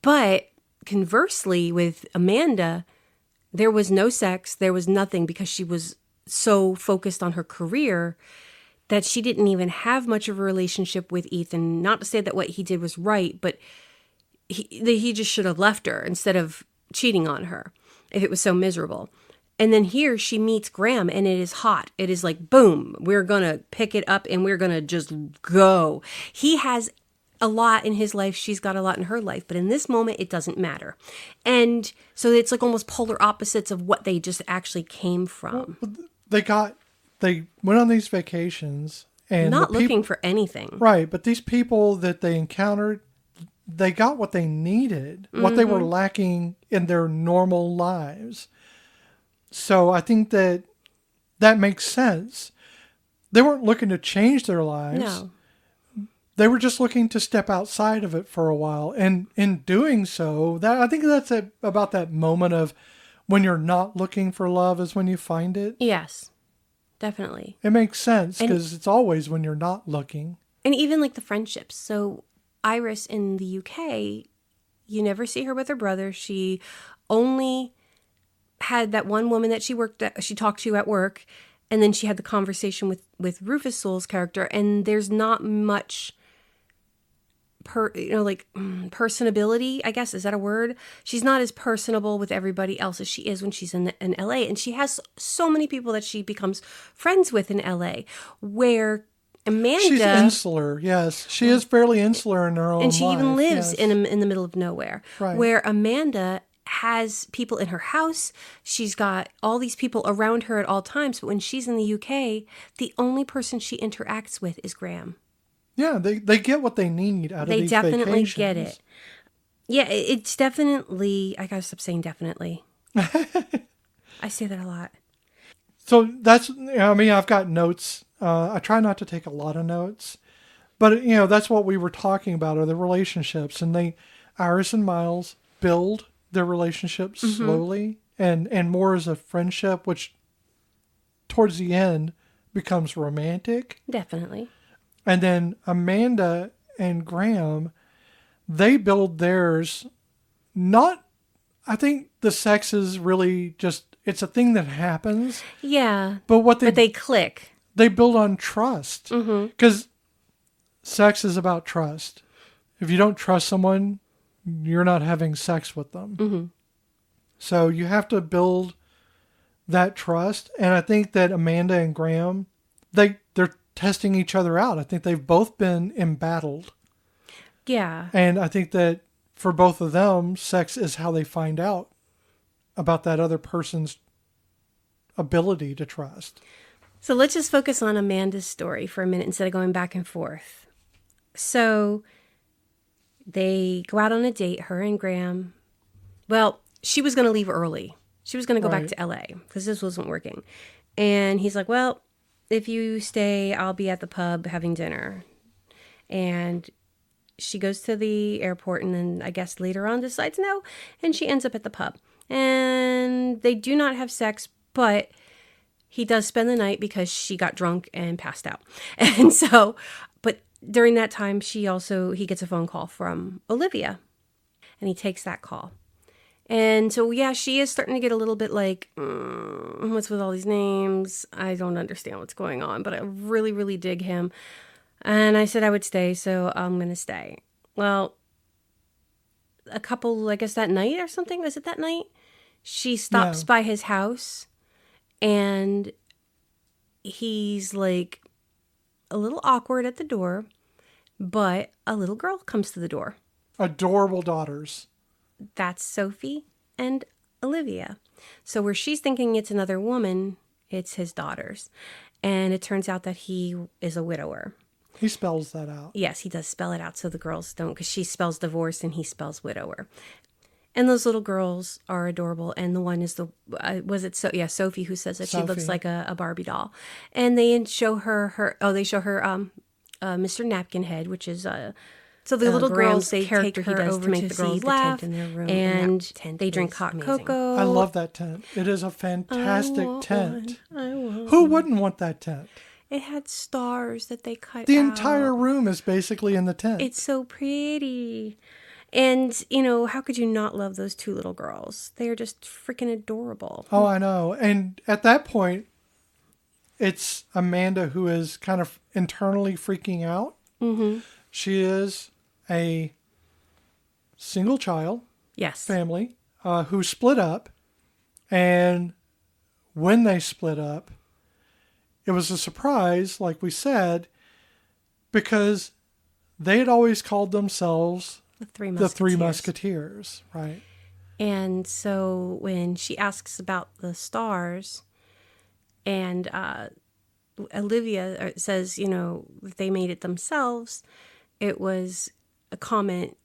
But conversely, with Amanda, there was no sex. There was nothing because she was so focused on her career that she didn't even have much of a relationship with Ethan. Not to say that what he did was right, but he just should have left her instead of cheating on her if it was so miserable. And then here she meets Graham and it is hot. It is like, boom, we're going to pick it up and we're going to just go. He has a lot in his life, she's got a lot in her life, but in this moment it doesn't matter. And so it's like almost polar opposites of what they just actually came from. They went on these vacations and Not looking for anything. Right, but these people that they encountered, they got what they needed, what they were lacking in their normal lives. So I think that makes sense. They weren't looking to change their lives. No. They were just looking to step outside of it for a while. And in doing so, I think that's about that moment of when you're not looking for love is when you find it. Yes, definitely. It makes sense because it's always when you're not looking. And even like the friendships. So Iris in the UK, you never see her with her brother. She only had that one woman that she talked to at work. And then she had the conversation with Rufus Sewell's character. And there's not much personability, I guess. Is that a word? She's not as personable with everybody else as she is when she's in LA. And she has so many people that she becomes friends with in LA, where Amanda... She's insular, yes. She is fairly insular in her own life. And she even lives in the middle of nowhere. Right. Where Amanda has people in her house. She's got all these people around her at all times. But when she's in the UK, the only person she interacts with is Graham. Yeah, they get what they need out of these vacations. They definitely get it. Yeah, it's definitely... I gotta stop saying definitely. I say that a lot. So that's... I mean, I've got notes. I try not to take a lot of notes. But, that's what we were talking about, are the relationships. And Iris and Miles build their relationships slowly and more as a friendship, which towards the end becomes romantic. Definitely. And then Amanda and Graham, they build theirs. I think the sex is really just, it's a thing that happens. Yeah. But they click. They build on trust. Because sex is about trust. If you don't trust someone, you're not having sex with them. So you have to build that trust. And I think that Amanda and Graham, they're testing each other out. I think they've both been embattled. Yeah. And I think that for both of them, sex is how they find out about that other person's ability to trust. So let's just focus on Amanda's story for a minute instead of going back and forth. So they go out on a date, her and Graham. Well, she was going to leave early. She was going to go back to LA because this wasn't working. And he's like, well, if you stay, I'll be at the pub having dinner. And she goes to the airport and then I guess later on decides no. And she ends up at the pub. And they do not have sex, but he does spend the night because she got drunk and passed out. And so, but during that time, he gets a phone call from Olivia. And he takes that call. And so, yeah, she is starting to get a little bit like, what's with all these names? I don't understand what's going on, but I really, really dig him. And I said I would stay, so I'm going to stay. Well, I guess that night or something, was it that night? She stops by his house and he's like a little awkward at the door, but a little girl comes to the door. Adorable daughters. That's Sophie and Olivia. So where she's thinking it's another woman, it's his daughters. And it turns out that he is a widower. He spells that out. Yes, he does spell it out so the girls don't, because she spells divorce and he spells widower. And those little girls are adorable. And the one is Sophie, who says that she looks like a Barbie doll. And they show her Mr. Napkin Head, which is so the little girls, they take her over to make the girls laugh, in their room, and they drink hot cocoa. I love that tent. It is a fantastic tent. Who wouldn't want that tent? It had stars that they cut out. The entire room is basically in the tent. It's so pretty. And, how could you not love those two little girls? They are just freaking adorable. Oh, I know. And at that point, it's Amanda who is kind of internally freaking out. She is a single child family who split up. And when they split up, it was a surprise, like we said, because they had always called themselves The Three the Three Musketeers. Musketeers, right? And so when she asks about the stars, and Olivia says, if they made it themselves, it was a comment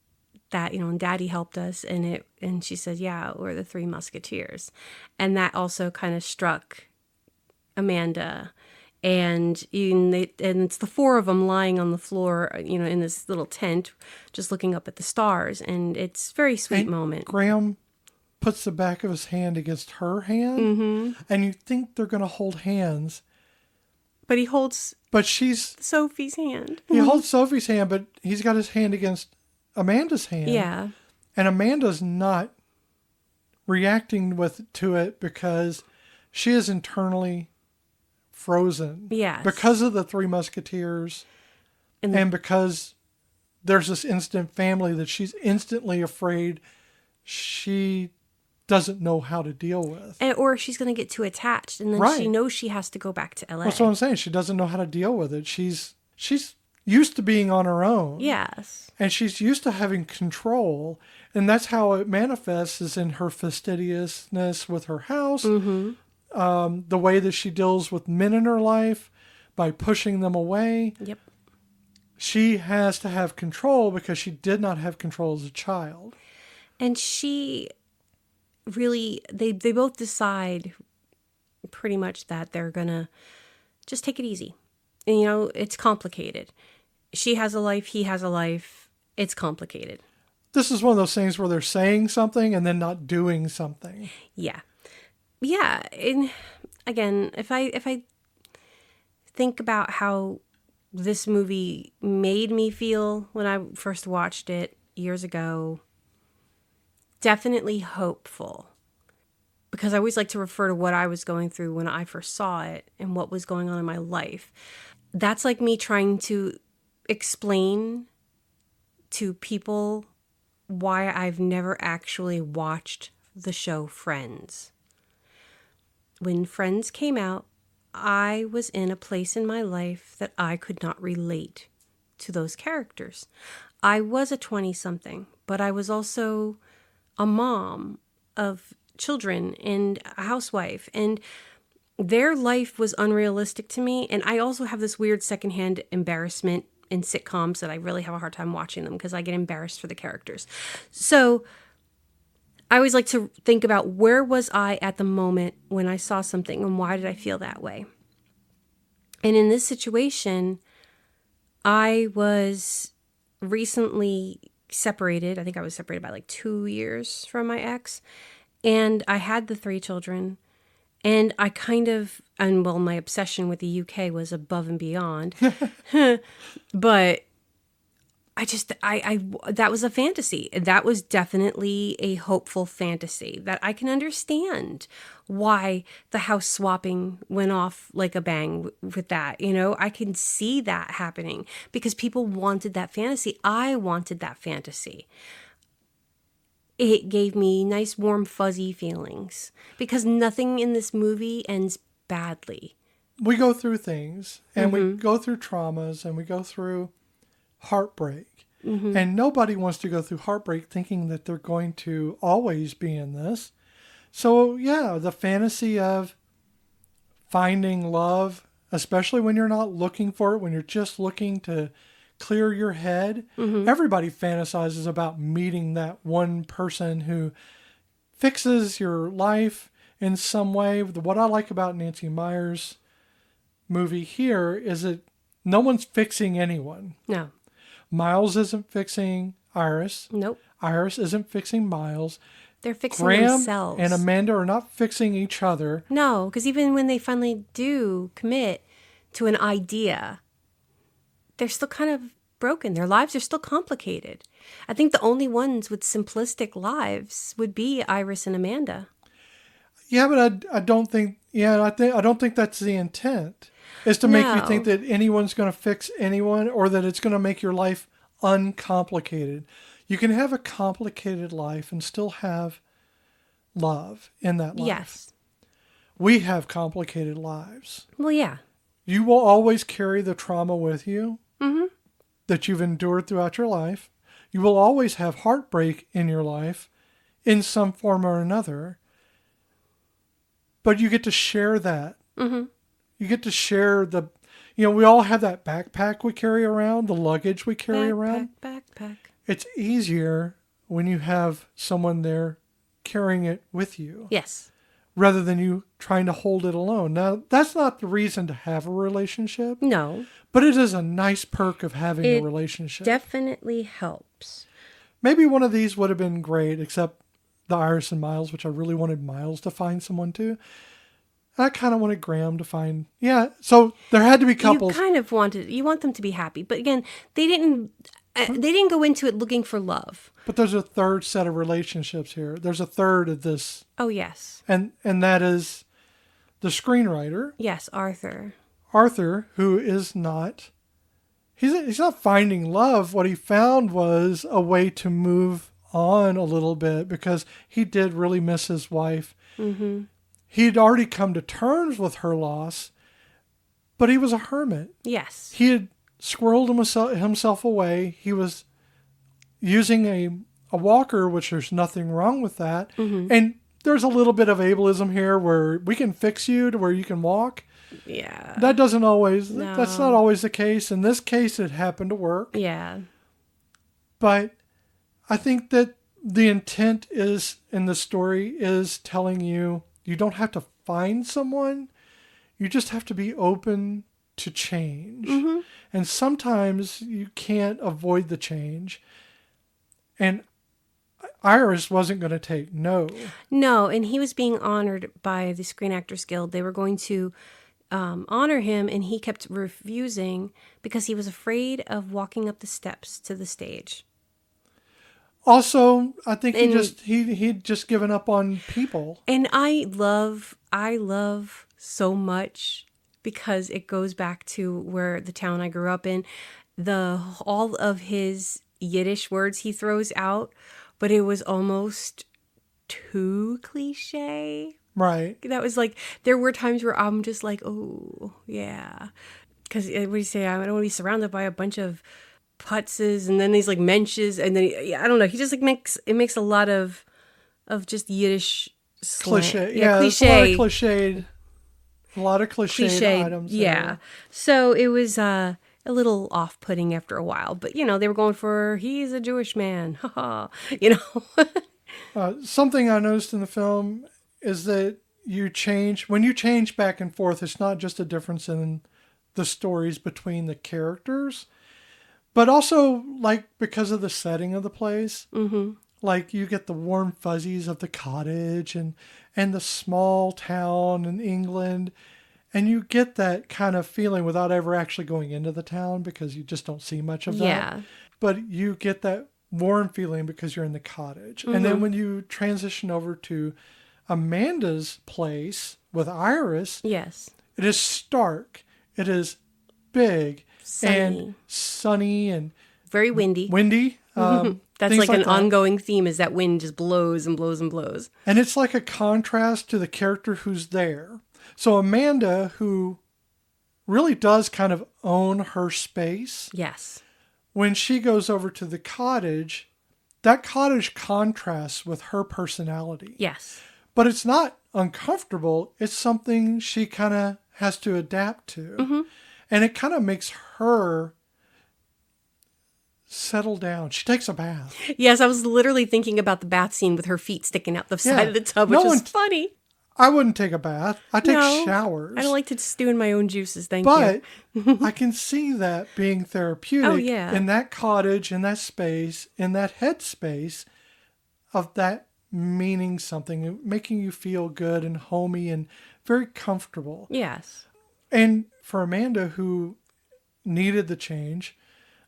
that, and Daddy helped us, and she said, yeah, we're the Three Musketeers. And that also kind of struck Amanda. And it's the four of them lying on the floor, in this little tent, just looking up at the stars. And it's a very sweet moment. Graham puts the back of his hand against her hand, and you think they're going to hold hands. But he holds Sophie's hand. He holds Sophie's hand, but he's got his hand against Amanda's hand. Yeah. And Amanda's not reacting to it because she is internally frozen. Yes. Because of the Three Musketeers and because there's this instant family that she's instantly afraid she doesn't know how to deal with. Or she's going to get too attached, and then she knows she has to go back to LA. That's what I'm saying. She doesn't know how to deal with it. She's used to being on her own. Yes. And she's used to having control. And that's how it manifests, is in her fastidiousness with her house. The way that she deals with men in her life by pushing them away. Yep. She has to have control because she did not have control as a child. And she really, they both decide pretty much that they're going to just take it easy. And, it's complicated. She has a life, he has a life. It's complicated. This is one of those things where they're saying something and then not doing something. Yeah. Yeah. And again, if I think about how this movie made me feel when I first watched it years ago, definitely hopeful. Because I always like to refer to what I was going through when I first saw it and what was going on in my life. That's like me trying to explain to people why I've never actually watched the show Friends. When Friends came out, I was in a place in my life that I could not relate to those characters. I was a 20-something, but I was also a mom of children and a housewife, and their life was unrealistic to me. And I also have this weird secondhand embarrassment in sitcoms that I really have a hard time watching them because I get embarrassed for the characters. So I always like to think about, where was I at the moment when I saw something and why did I feel that way? And in this situation, I was recently separated. I think I was separated by like 2 years from my ex. And I had the 3 children. And I my obsession with the UK was above and beyond. But that was a fantasy. That was definitely a hopeful fantasy that I can understand why the house swapping went off like a bang with that. I can see that happening because people wanted that fantasy. I wanted that fantasy. It gave me nice, warm, fuzzy feelings because nothing in this movie ends badly. We go through things and we go through traumas and we go through heartbreak. And nobody wants to go through heartbreak thinking that they're going to always be in this. So, yeah, the fantasy of finding love, especially when you're not looking for it, when you're just looking to clear your head. Everybody fantasizes about meeting that one person who fixes your life in some way. What I like about Nancy Meyers' movie here is that no one's fixing anyone. No. Miles isn't fixing Iris. Nope. Iris isn't fixing Miles. They're fixing Graham themselves. and Amanda are not fixing each other. No, because even when they finally do commit to an idea, they're still kind of broken. Their lives are still complicated. I think the only ones with simplistic lives would be Iris and Amanda. Yeah, but I don't think. Yeah, I don't think that's the intent. Is to make you think that anyone's going to fix anyone, or that it's going to make your life uncomplicated. You can have a complicated life and still have love in that life. Yes. We have complicated lives. Well, yeah. You will always carry the trauma with you that you've endured throughout your life. You will always have heartbreak in your life in some form or another. But you get to share that. Mm-hmm. You get to share we all have that backpack we carry around, the luggage we carry around. Backpack. It's easier when you have someone there carrying it with you. Yes. Rather than you trying to hold it alone. Now, that's not the reason to have a relationship. No. But it is a nice perk of having a relationship. Definitely helps. Maybe one of these would have been great, except the Iris and Miles, which I really wanted Miles to find someone to. I kind of wanted Graham to find. Yeah, so there had to be couples. You want them to be happy. But again, they didn't go into it looking for love. But there's a third set of relationships here. There's a third of this. Oh, yes. And that is the screenwriter. Yes, Arthur. Arthur, who is not, he's not finding love. What he found was a way to move on a little bit because he did really miss his wife. Mm-hmm. He'd already come to terms with her loss, but he was a hermit. Yes. He had squirreled himself away. He was using a walker, which there's nothing wrong with that. Mm-hmm. And there's a little bit of ableism here where we can fix you to where you can walk. Yeah. That doesn't always, No. That's not always the case. In this case, it happened to work. Yeah. But I think that the intent is in the story is telling you don't have to find someone. You just have to be open to change. Mm-hmm. And sometimes you can't avoid the change. And Iris wasn't going to take no. No, and he was being honored by the Screen Actors Guild. They were going to honor him, and he kept refusing because he was afraid of walking up the steps to the stage. Also, I think he'd just given up on people. And I love so much because it goes back to where the town I grew up in. All of his Yiddish words he throws out, but it was almost too cliche. Right. That was like, there were times where I'm just like, oh, yeah. Because what do you say? I don't want to be surrounded by a bunch of putzes and then these like mensches. And then, I don't know. He just like makes a lot of just Yiddish slang. Cliche. Yeah, cliche. A lot of cliched items. Yeah. There. So it was a little off-putting after a while. But, they were going for, he's a Jewish man. Ha ha. Something I noticed in the film is that when you change back and forth, it's not just a difference in the stories between the characters, but also like because of the setting of the place. Mm-hmm. Like you get the warm fuzzies of the cottage and the small town in England. And you get that kind of feeling without ever actually going into the town because you just don't see much of that. Yeah. But you get that warm feeling because you're in the cottage. Mm-hmm. And then when you transition over to Amanda's place with Iris, yes, it is stark. It is big and sunny and very windy. That's like an ongoing theme is that wind just blows and blows and blows. And it's like a contrast to the character who's there. So Amanda, who really does kind of own her space. Yes. When she goes over to the cottage, that cottage contrasts with her personality. Yes. But it's not uncomfortable. It's something she kind of has to adapt to. Mm-hmm. And it kind of makes her settle down. She takes a bath. Yes, I was literally thinking about the bath scene with her feet sticking out the side of the tub, which is funny. I wouldn't take a bath. I take showers. I don't like to stew in my own juices, thank you. But I can see that being therapeutic in that cottage, in that space, in that headspace of that meaning something, making you feel good and homey and very comfortable. Yes. And for Amanda, who needed the change,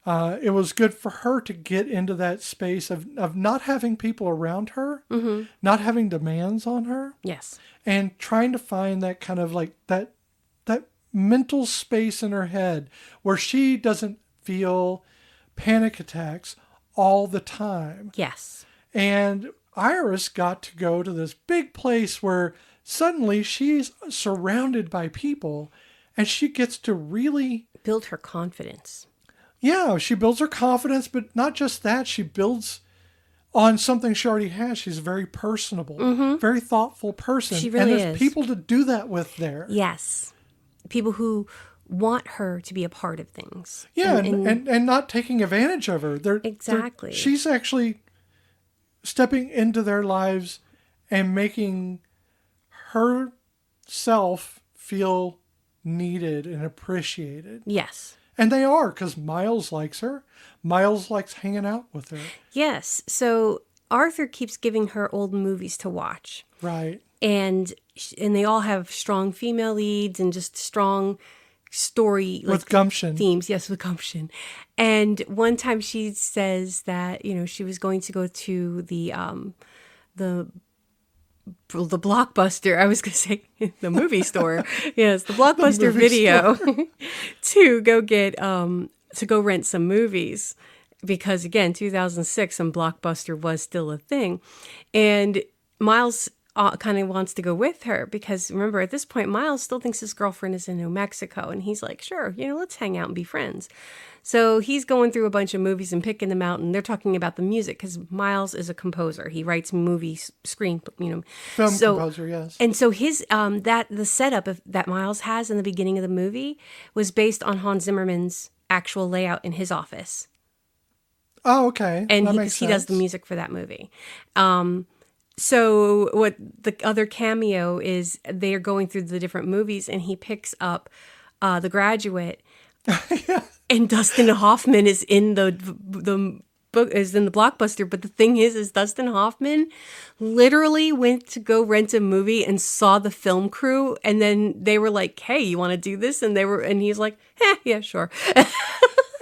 it was good for her to get into that space of not having people around her, mm-hmm. not having demands on her. Yes. And trying to find that kind of like that mental space in her head where she doesn't feel panic attacks all the time. Yes. And Iris got to go to this big place where suddenly she's surrounded by people and she gets to really build her confidence. Yeah, she builds her confidence, but not just that. She builds on something she already has. She's a very personable, very thoughtful person. She And really there's is. people to do that with there. Yes. People who want her to be a part of things. Yeah, and not taking advantage of her. Exactly. She's actually stepping into their lives and making herself feel needed and appreciated. Yes. And they are, because Miles likes her. Miles likes hanging out with her. Yes. So Arthur keeps giving her old movies to watch. Right. And they all have strong female leads and just strong story With gumption. themes. Yes, with gumption. And one time she says that, she was going to go to the Blockbuster. I was going to say the movie store. Yes, the Blockbuster video to go get to go rent some movies, because again, 2006 and Blockbuster was still a thing. And Miles kind of wants to go with her, because remember, at this point Miles still thinks his girlfriend is in New Mexico, and he's like, sure, let's hang out and be friends. So he's going through a bunch of movies and picking them out, and they're talking about the music, because Miles is a composer. He writes movies, film composer, yes. And so his the setup that Miles has in the beginning of the movie was based on Hans Zimmerman's actual layout in his office. Oh, okay. And that makes sense. He does the music for that movie. So what the other cameo is, they are going through the different movies, and he picks up The Graduate. Yeah. And Dustin Hoffman is in the book, is in the Blockbuster. But the thing is Dustin Hoffman literally went to go rent a movie and saw the film crew, and then they were like, "Hey, you want to do this?" And he's like, "Yeah, sure."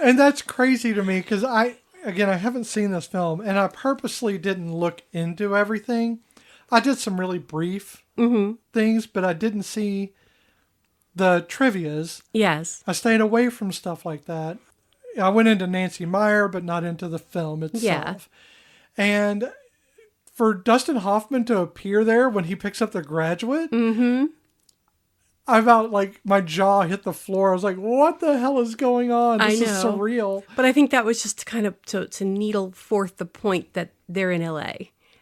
And that's crazy to me, because I haven't seen this film, and I purposely didn't look into everything. I did some really brief things, but I didn't see the trivias. Yes. I stayed away from stuff like that. I went into Nancy Meyer, but not into the film itself. Yeah. And for Dustin Hoffman to appear there when he picks up The Graduate, I felt like my jaw hit the floor. I was like, what the hell is going on? This is surreal. But I think that was just kind of to needle forth the point that they're in LA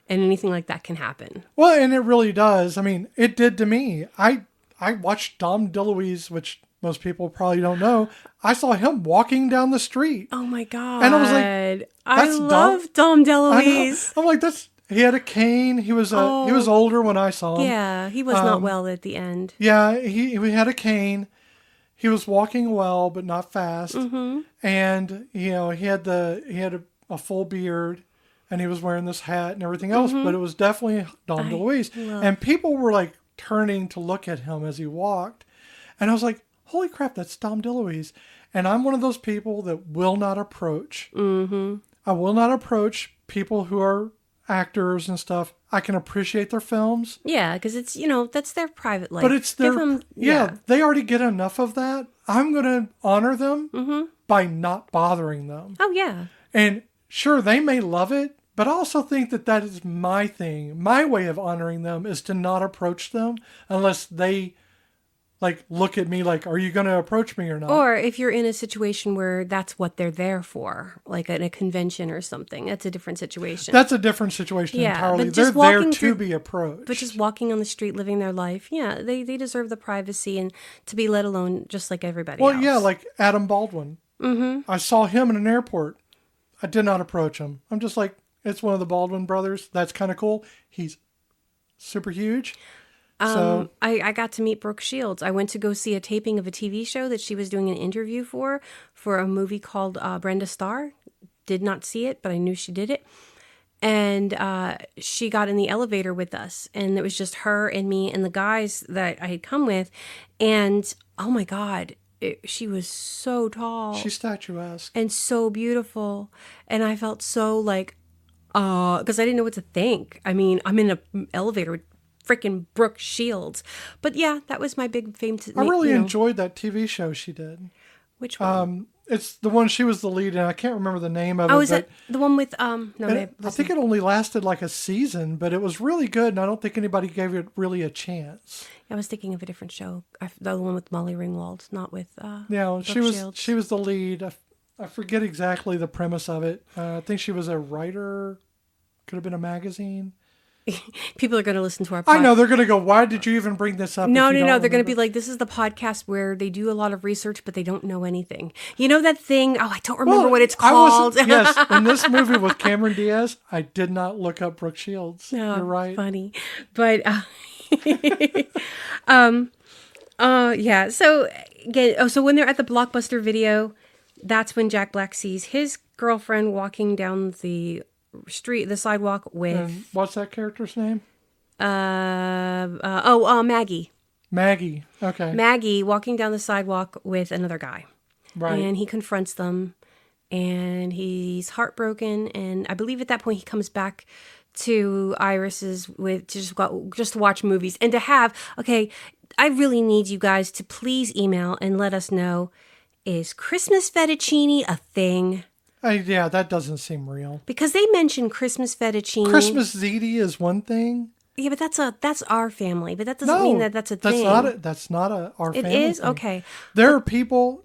and anything like that can happen. Well, and it really does. I mean, it did to me. I watched Dom DeLuise, which most people probably don't know. I saw him walking down the street. Oh my God. And I was like, I love Dom DeLuise. I'm like, he had a cane. He was older when I saw him. Yeah, he was not well at the end. Yeah, he had a cane. He was walking well, but not fast. And he had a full beard, and he was wearing this hat and everything else. But it was definitely Dom DeLuise. And people were like turning to look at him as he walked, and I was like, holy crap, that's Dom DeLuise. And I'm one of those people that will not approach. I will not approach people who are actors and stuff. I can appreciate their films. Yeah, because it's, that's their private life. But it's their, they already get enough of that. I'm going to honor them by not bothering them. Oh, yeah. And sure, they may love it, but I also think that is my thing. My way of honoring them is to not approach them unless they look at me like, are you going to approach me or not? Or if you're in a situation where that's what they're there for, like at a convention or something, that's a different situation. That's a different situation entirely. They're there to be approached. But just walking on the street, living their life, they deserve the privacy and to be let alone just like everybody else. Well, yeah, like Adam Baldwin. I saw him in an airport. I did not approach him. I'm just like, it's one of the Baldwin brothers. That's kind of cool. He's super huge. I got to meet Brooke Shields. I went to go see a taping of a TV show that she was doing an interview for a movie called Brenda Starr. Did not see it, but I knew she did it. And she got in the elevator with us. And it was just her and me and the guys that I had come with. And, oh my God, she was so tall. She's statuesque. And so beautiful. And I felt so like, because I didn't know what to think. I mean, I'm in an elevator with freaking Brooke Shields. But yeah, that was my big fame. I really enjoyed that TV show she did. Which one? It's the one she was the lead in. I can't remember the name of it. Oh, is it the one with no? I think it only lasted like a season, but it was really good, and I don't think anybody gave it really a chance. I was thinking of a different show. The one with Molly Ringwald, not with yeah, Brooke Shields. She was the lead. I forget exactly the premise of it. I think she was a writer. Could have been a magazine. People are going to listen to our podcast. I know they're going to go, why did you even bring this up? No. They're going to be like, this is the podcast where they do a lot of research, but they don't know anything. You know that thing? Oh, I don't remember what it's called. Yes, in this movie with Cameron Diaz, I did not look up Brooke Shields. No, You're right. Funny. But, yeah. So, again, so when they're at the Blockbuster video, that's when Jack Black sees his girlfriend walking down the sidewalk with... And what's that character's name? Maggie. Maggie. Okay. Maggie walking down the sidewalk with another guy. Right. And he confronts them, and he's heartbroken. And I believe at that point he comes back to Iris's just to watch movies and to have, okay, I really need you guys to please email and let us know, is Christmas fettuccine a thing? Yeah, that doesn't seem real. Because they mentioned Christmas fettuccine. Christmas ziti is one thing. Yeah, but that's our family. But that doesn't mean that that's a thing. That's not our family. It is? Thing. Okay. There are people,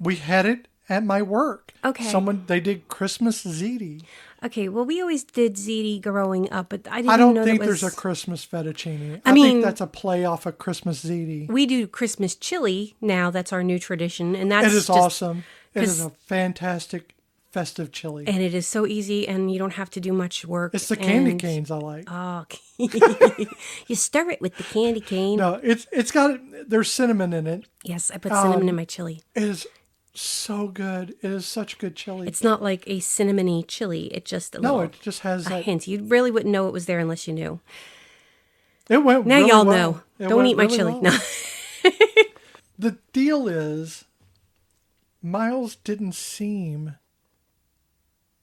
we had it at my work. Okay. They did Christmas ziti. Okay, well, we always did ziti growing up, but I didn't know I don't that think was... there's a Christmas fettuccine. I think mean, that's a play off of Christmas ziti. We do Christmas chili now. That's our new tradition, and that's It is awesome. It is a fantastic festive chili. And it is so easy, and you don't have to do much work. It's the candy canes I like. Oh, you stir it with the candy cane. No, there's cinnamon in it. Yes, I put cinnamon in my chili. It is so good. It is such good chili. It's not like a cinnamony chili. It just it just has a hint. You really wouldn't know it was there unless you knew. It went now really y'all well. know. Don't eat my really chili. Well. No. The deal is, Miles didn't seem.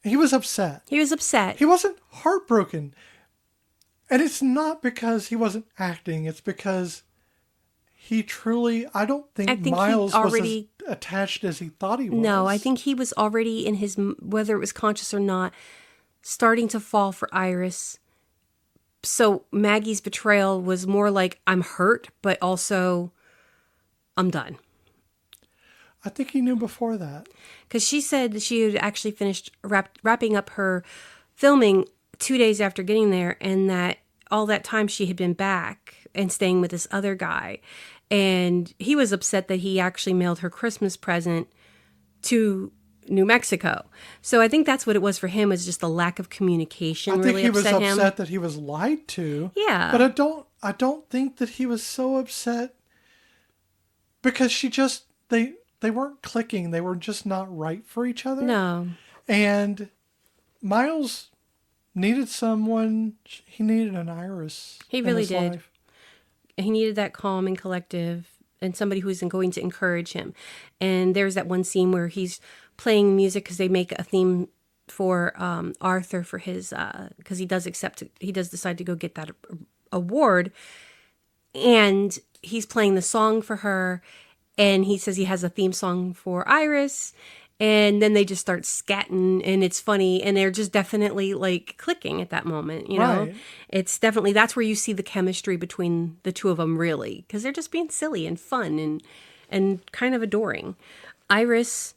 He was upset. He was upset. He wasn't heartbroken. And it's not because he wasn't acting. It's because he truly, I don't think Miles was as attached as he thought he was. No, I think he was already in his, whether it was conscious or not, starting to fall for Iris. So Maggie's betrayal was more like, I'm hurt, but also I'm done. I think he knew before that. Because she said that she had actually finished wrapping up her filming 2 days after getting there, and that all that time she had been back and staying with this other guy. And he was upset that he actually mailed her Christmas present to New Mexico. So I think that's what it was for him, was just the lack of communication. I think really he was upset upset that he was lied to. Yeah. But I don't think that he was so upset because they weren't clicking. They were just not right for each other. No. And Miles needed someone. He needed an Iris. He really in his did. life. He needed that calm and collective and somebody who's going to encourage him. And there's that one scene where he's playing music because they make a theme for Arthur for his, because he does decide to go get that award. And he's playing the song for her. And he says he has a theme song for Iris. And then they just start scatting, and it's funny. And they're just definitely like clicking at that moment, you know? Right. It's definitely, that's where you see the chemistry between the two of them, really. Because they're just being silly and fun and kind of adoring. Iris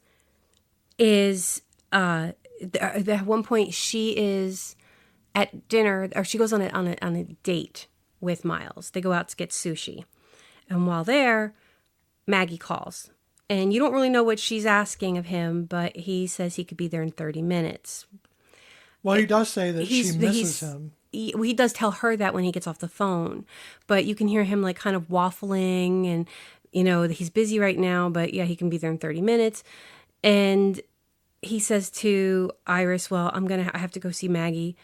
is, at one point, she is at dinner, or she goes on a date with Miles. They go out to get sushi. And while there, Maggie calls. And you don't really know what she's asking of him, but he says he could be there in 30 minutes. Well, he does say that she misses him. He does tell her that when he gets off the phone. But you can hear him like kind of waffling and, you know, he's busy right now, but yeah, he can be there in 30 minutes. And he says to Iris, well, I have to go see Maggie.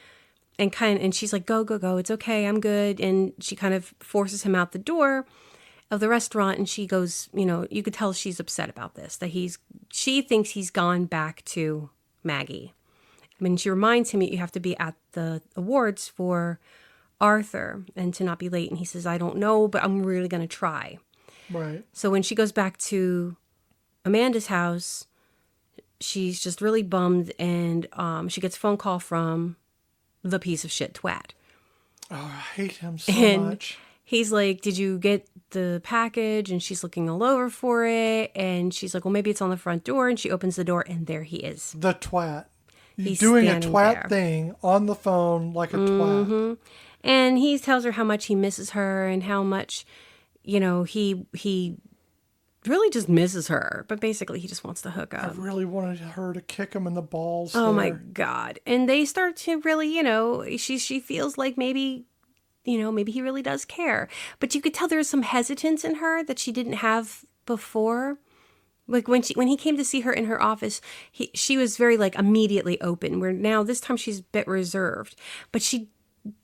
And she's like, go. It's okay. I'm good. And she kind of forces him out the door of the restaurant, and she goes, you know, you could tell she's upset about this, that she thinks he's gone back to Maggie. I mean, she reminds him that you have to be at the awards for Arthur and to not be late. And he says, I don't know, but I'm really going to try. Right. So when she goes back to Amanda's house, she's just really bummed, and she gets a phone call from the piece of shit twat. Oh, I hate him so much. he's like, did you get the package? And she's looking all over for it. And she's like, well, maybe it's on the front door. And she opens the door and there he is. The twat. He's doing a standing twat there. thing on the phone like a twat. And he tells her how much he misses her and how much, he really just misses her. But basically, he just wants to hook up. I really wanted her to kick him in the balls. Oh, my God. And they start to really, she feels like maybe he really does care. But you could tell there was some hesitance in her that she didn't have before. Like when he came to see her in her office, she was very like immediately open. Where now this time she's a bit reserved, but she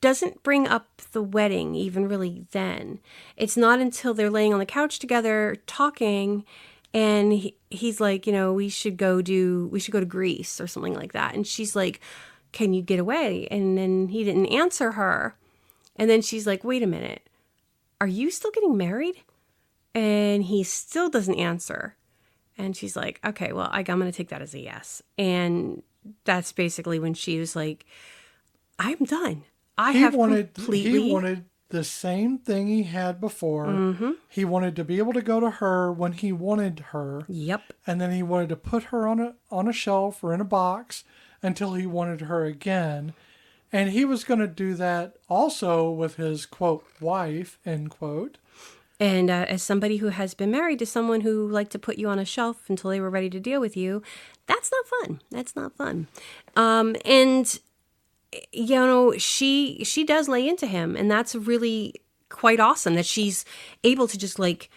doesn't bring up the wedding even really then. It's not until they're laying on the couch together talking, and he's like, we should go to Greece or something like that. And she's like, can you get away? And then he didn't answer her. And then she's like, wait a minute, are you still getting married? And he still doesn't answer. And she's like, okay, well, I'm going to take that as a yes. And that's basically when she was like, I'm done. He wanted the same thing he had before. He wanted to be able to go to her when he wanted her. Yep. And then he wanted to put her on a shelf or in a box until he wanted her again. And he was going to do that also with his, quote, wife, end quote. And as somebody who has been married to someone who liked to put you on a shelf until they were ready to deal with you, that's not fun. That's not fun. And, she does lay into him. And that's really quite awesome that she's able to just like,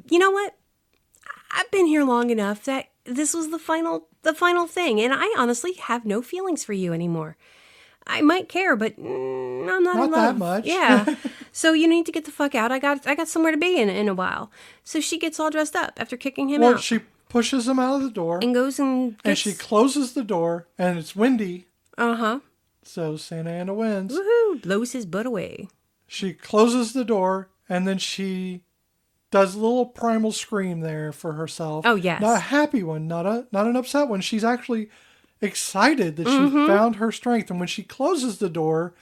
you know what? I've been here long enough that this was the final thing. And I honestly have no feelings for you anymore. I might care, but I'm not in love. That much. Yeah. So you need to get the fuck out. I got somewhere to be in a while. So she gets all dressed up after kicking him out. Well, she pushes him out of the door. And goes and she closes the door, and it's windy. Uh-huh. So Santa Ana wins. Woohoo! Blows his butt away. She closes the door, and then she does a little primal scream there for herself. Oh, yes. Not a happy one, not an upset one. She's actually excited that she found her strength. And when she closes the door,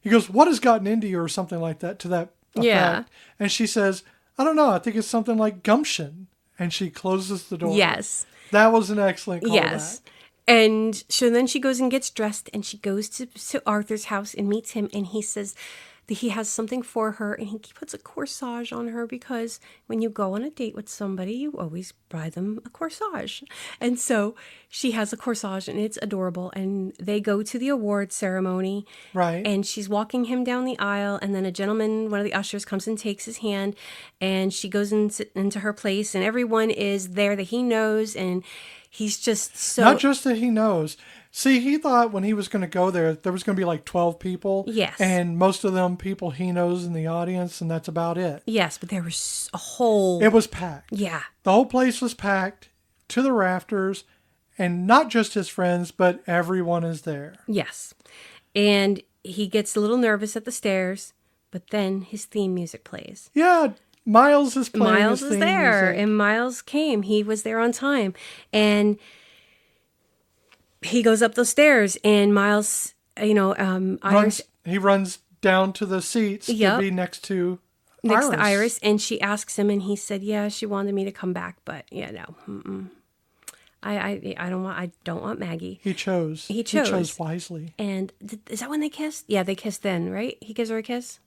he goes, what has gotten into you, or something like that, to that effect. Yeah. And she says, I don't know, I think it's something like gumption. And she closes the door. Yes. That was an excellent callback. Yes. And so then she goes and gets dressed, and she goes to Arthur's house and meets him, and he says that he has something for her, and he puts a corsage on her because when you go on a date with somebody, you always buy them a corsage. And so she has a corsage, and it's adorable, and they go to the award ceremony. Right. And she's walking him down the aisle, and then a gentleman, one of the ushers, comes and takes his hand, and she goes into her place, and everyone is there that he knows, and he's just so... Not just that he knows. See, he thought when he was going to go there was going to be like 12 people. Yes. And most of them people he knows in the audience, and that's about it. Yes, but there was a whole... It was packed. Yeah. The whole place was packed to the rafters, and not just his friends, but everyone is there. Yes. And he gets a little nervous at the stairs, but then his theme music plays. Yeah, Miles is playing Miles his is theme there, music. and Miles came. He was there on time. And he goes up those stairs, and Miles, Iris... He runs down to the seats to be next to Iris. And she asks him, and he said, yeah, she wanted me to come back, but yeah, no. Mm-mm. I don't want Maggie. He chose wisely. And is that when they kissed? Yeah, they kissed then, right? He gives her a kiss?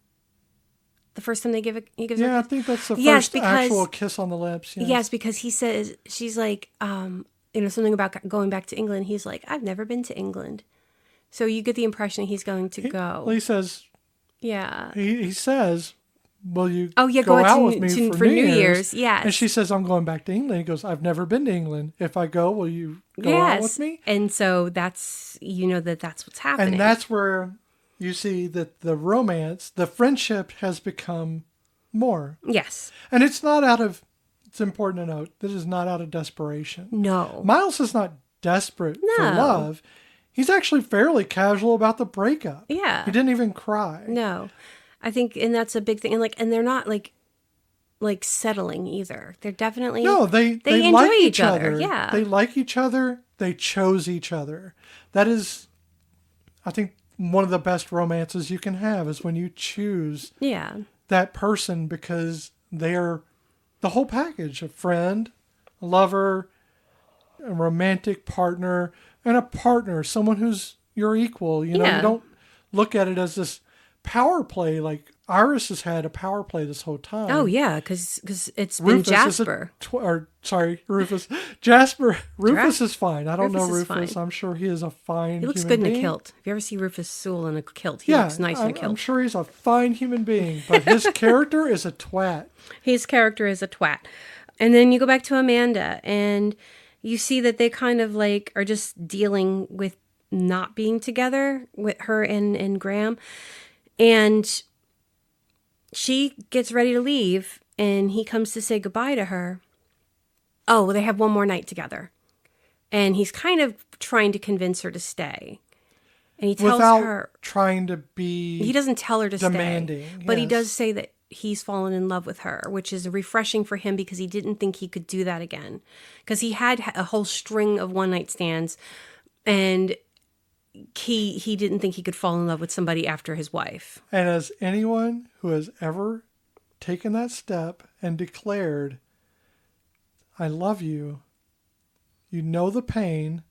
The first time he gives her a kiss? Yeah, I think that's the first actual kiss on the lips. Yes, because he says, she's like, something about going back to England. He's like, I've never been to England. So you get the impression he's going to go. Well, he says... Yeah. He says, will you go out with me for New Year's? Yes. And she says, I'm going back to England. He goes, I've never been to England. If I go, will you go out with me? And so that's what's happening. And that's where you see that the romance, the friendship has become more. Yes. And it's important to note, this is not out of desperation. No. Miles is not desperate for love. He's actually fairly casual about the breakup. Yeah. He didn't even cry. No. I think, and that's a big thing. And they're not like settling either. They're definitely... No, they enjoy like each other. Yeah. They like each other. They chose each other. That is, I think, one of the best romances you can have is when you choose that person because they're the whole package: a friend, a lover, a romantic partner, and a partner, someone who's your equal. You know, you Yeah. don't look at it as this power play like Iris has had a power play this whole time. Oh, yeah, because it's been Jasper. Rufus. Jasper. Rufus Jasper. is fine. I don't know Rufus is Rufus. fine. I'm sure he is a fine He looks human good being. in a kilt. If you ever see Rufus Sewell in a kilt, he Yeah, looks nice in a kilt. I'm sure he's a fine human being, but his character is a twat. His character is a twat. And then you go back to Amanda, and you see that they kind of like are just dealing with not being together with her and Graham. And she gets ready to leave, and he comes to say goodbye to her. Oh, well, they have one more night together. And he's kind of trying to convince her to stay. And he tells Without her... trying to be He doesn't tell her to demanding, stay. But he yes. does say that he's fallen in love with her, which is refreshing for him because he didn't think he could do that again. Because he had a whole string of one-night stands, and he didn't think he could fall in love with somebody after his wife. And as anyone who has ever taken that step and declared, I love you, you know the pain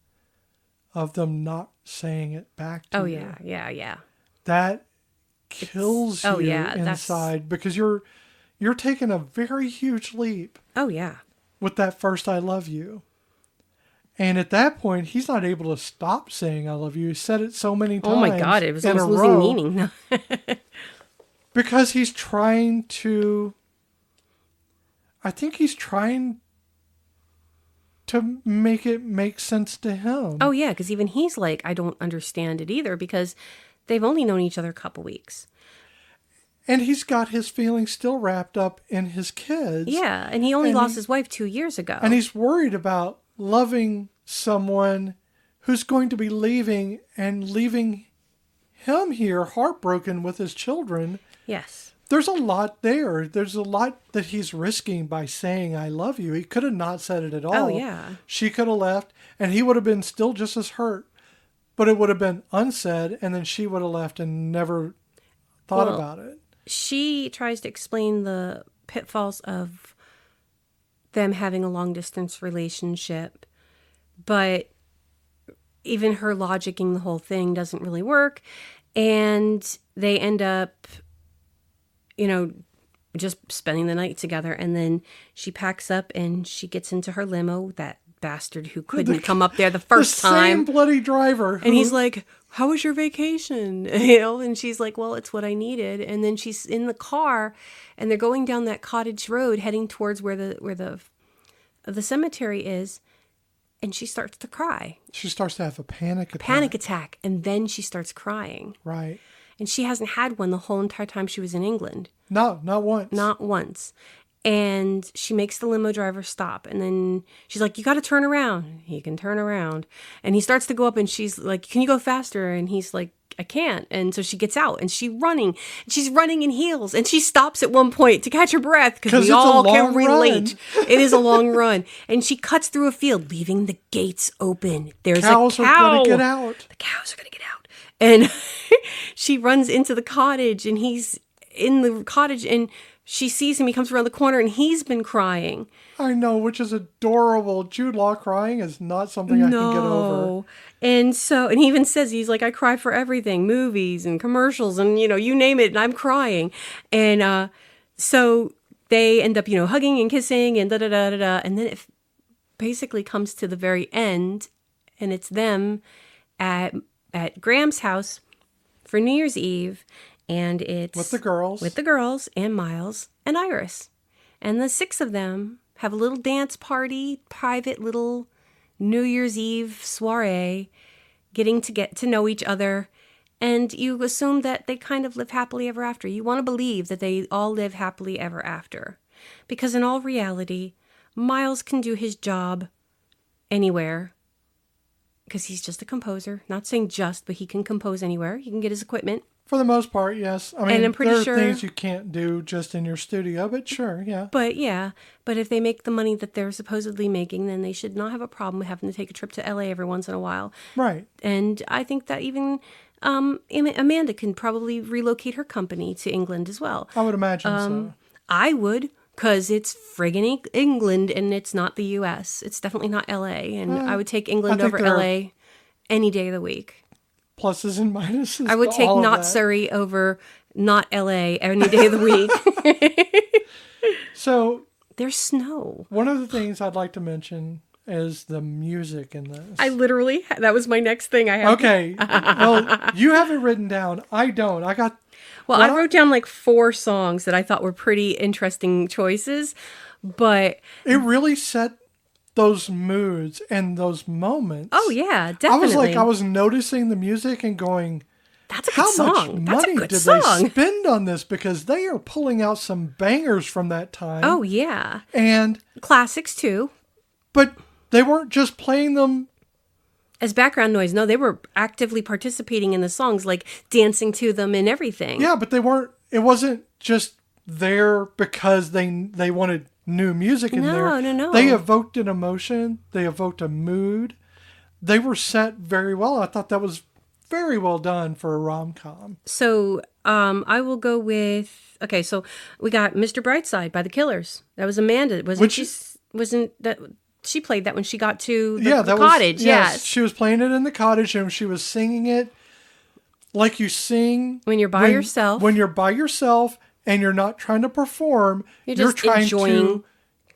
of them not saying it back to you. Yeah. That kills you that's... inside because you're taking a very huge leap Oh, yeah. with that first I love you. And at that point, he's not able to stop saying I love you. He said it so many times. Oh, my God. It was in almost a losing row meaning. because he's trying to... I think he's trying to make it make sense to him. Oh, yeah, because even he's like, I don't understand it either, because they've only known each other a couple weeks. And he's got his feelings still wrapped up in his kids. Yeah, and he only lost his wife 2 years ago. And he's worried about loving someone who's going to be leaving and leaving him here heartbroken with his children. Yes. There's a lot there. There's a lot that he's risking by saying, I love you. He could have not said it at all. Oh, yeah. She could have left, and he would have been still just as hurt. But it would have been unsaid, and then she would have left and never thought about it. She tries to explain the pitfalls of them having a long-distance relationship, but even her logicking the whole thing doesn't really work, and they end up... just spending the night together. And then she packs up and she gets into her limo, that bastard who couldn't come up there the first time. The same bloody driver. And he's like, how was your vacation? And she's like, well, it's what I needed. And then she's in the car and they're going down that cottage road heading towards where the cemetery is. And she starts to cry. She starts to have a panic attack. Panic attack. And then she starts crying. Right. And she hasn't had one the whole entire time she was in England. No, not once. Not once. And she makes the limo driver stop. And then she's like, you got to turn around. He can turn around. And he starts to go up and she's like, can you go faster? And he's like, I can't. And so she gets out and she's running in heels. And she stops at one point to catch her breath because we all can relate. It is a long run. And she cuts through a field, leaving the gates open. There's Cows a cow. Are going to get out. The cows are going to get out. And she runs into the cottage and he's in the cottage and she sees him. He comes around the corner and he's been crying. I know, which is adorable. Jude Law crying is not something I can get over. And he even says, he's like, I cry for everything, movies and commercials and, you name it. And I'm crying. And so they end up, hugging and kissing and da-da-da-da-da. And then it basically comes to the very end and it's them at Graham's house for New Year's Eve, and it's with the girls and Miles and Iris, and the 6 of them have a little dance party, private little New Year's Eve soiree, get to know each other, and you assume that they kind of live happily ever after. You want to believe that they all live happily ever after, because in all reality, Miles can do his job anywhere. Because he's just a composer. Not saying just, but he can compose anywhere. He can get his equipment. For the most part, yes. I mean, and I'm pretty there are sure things you can't do just in your studio, but sure, yeah. But if they make the money that they're supposedly making, then they should not have a problem with having to take a trip to LA every once in a while. Right. And I think that even Amanda can probably relocate her company to England as well. I would imagine so. I would, because it's friggin' England and it's not the U.S. It's definitely not L.A. And I would take England over L.A. any day of the week. Pluses and minuses. I would take not Surrey over not L.A. any day of the week. So there's snow. One of the things I'd like to mention is the music in this. That was my next thing I have. Okay. Well, you have it written down. I don't. I wrote down like 4 songs that I thought were pretty interesting choices, but it really set those moods and those moments. Oh yeah, definitely. I was noticing the music and going, that's a good song. How much money did they spend on this? Because they are pulling out some bangers from that time. Oh yeah. And classics too. But they weren't just playing them as background noise. No, they were actively participating in the songs, like dancing to them and everything. Yeah, but it wasn't just there because they wanted new music in there. No. They evoked an emotion. They evoked a mood. They were set very well. I thought that was very well done for a rom-com. So I will go with, okay, so we got Mr. Brightside by the Killers. That was Amanda. She played that when she got to the cottage. Yes. She was playing it in the cottage and she was singing it like you sing when you're by yourself. When you're by yourself and you're not trying to perform, you're trying to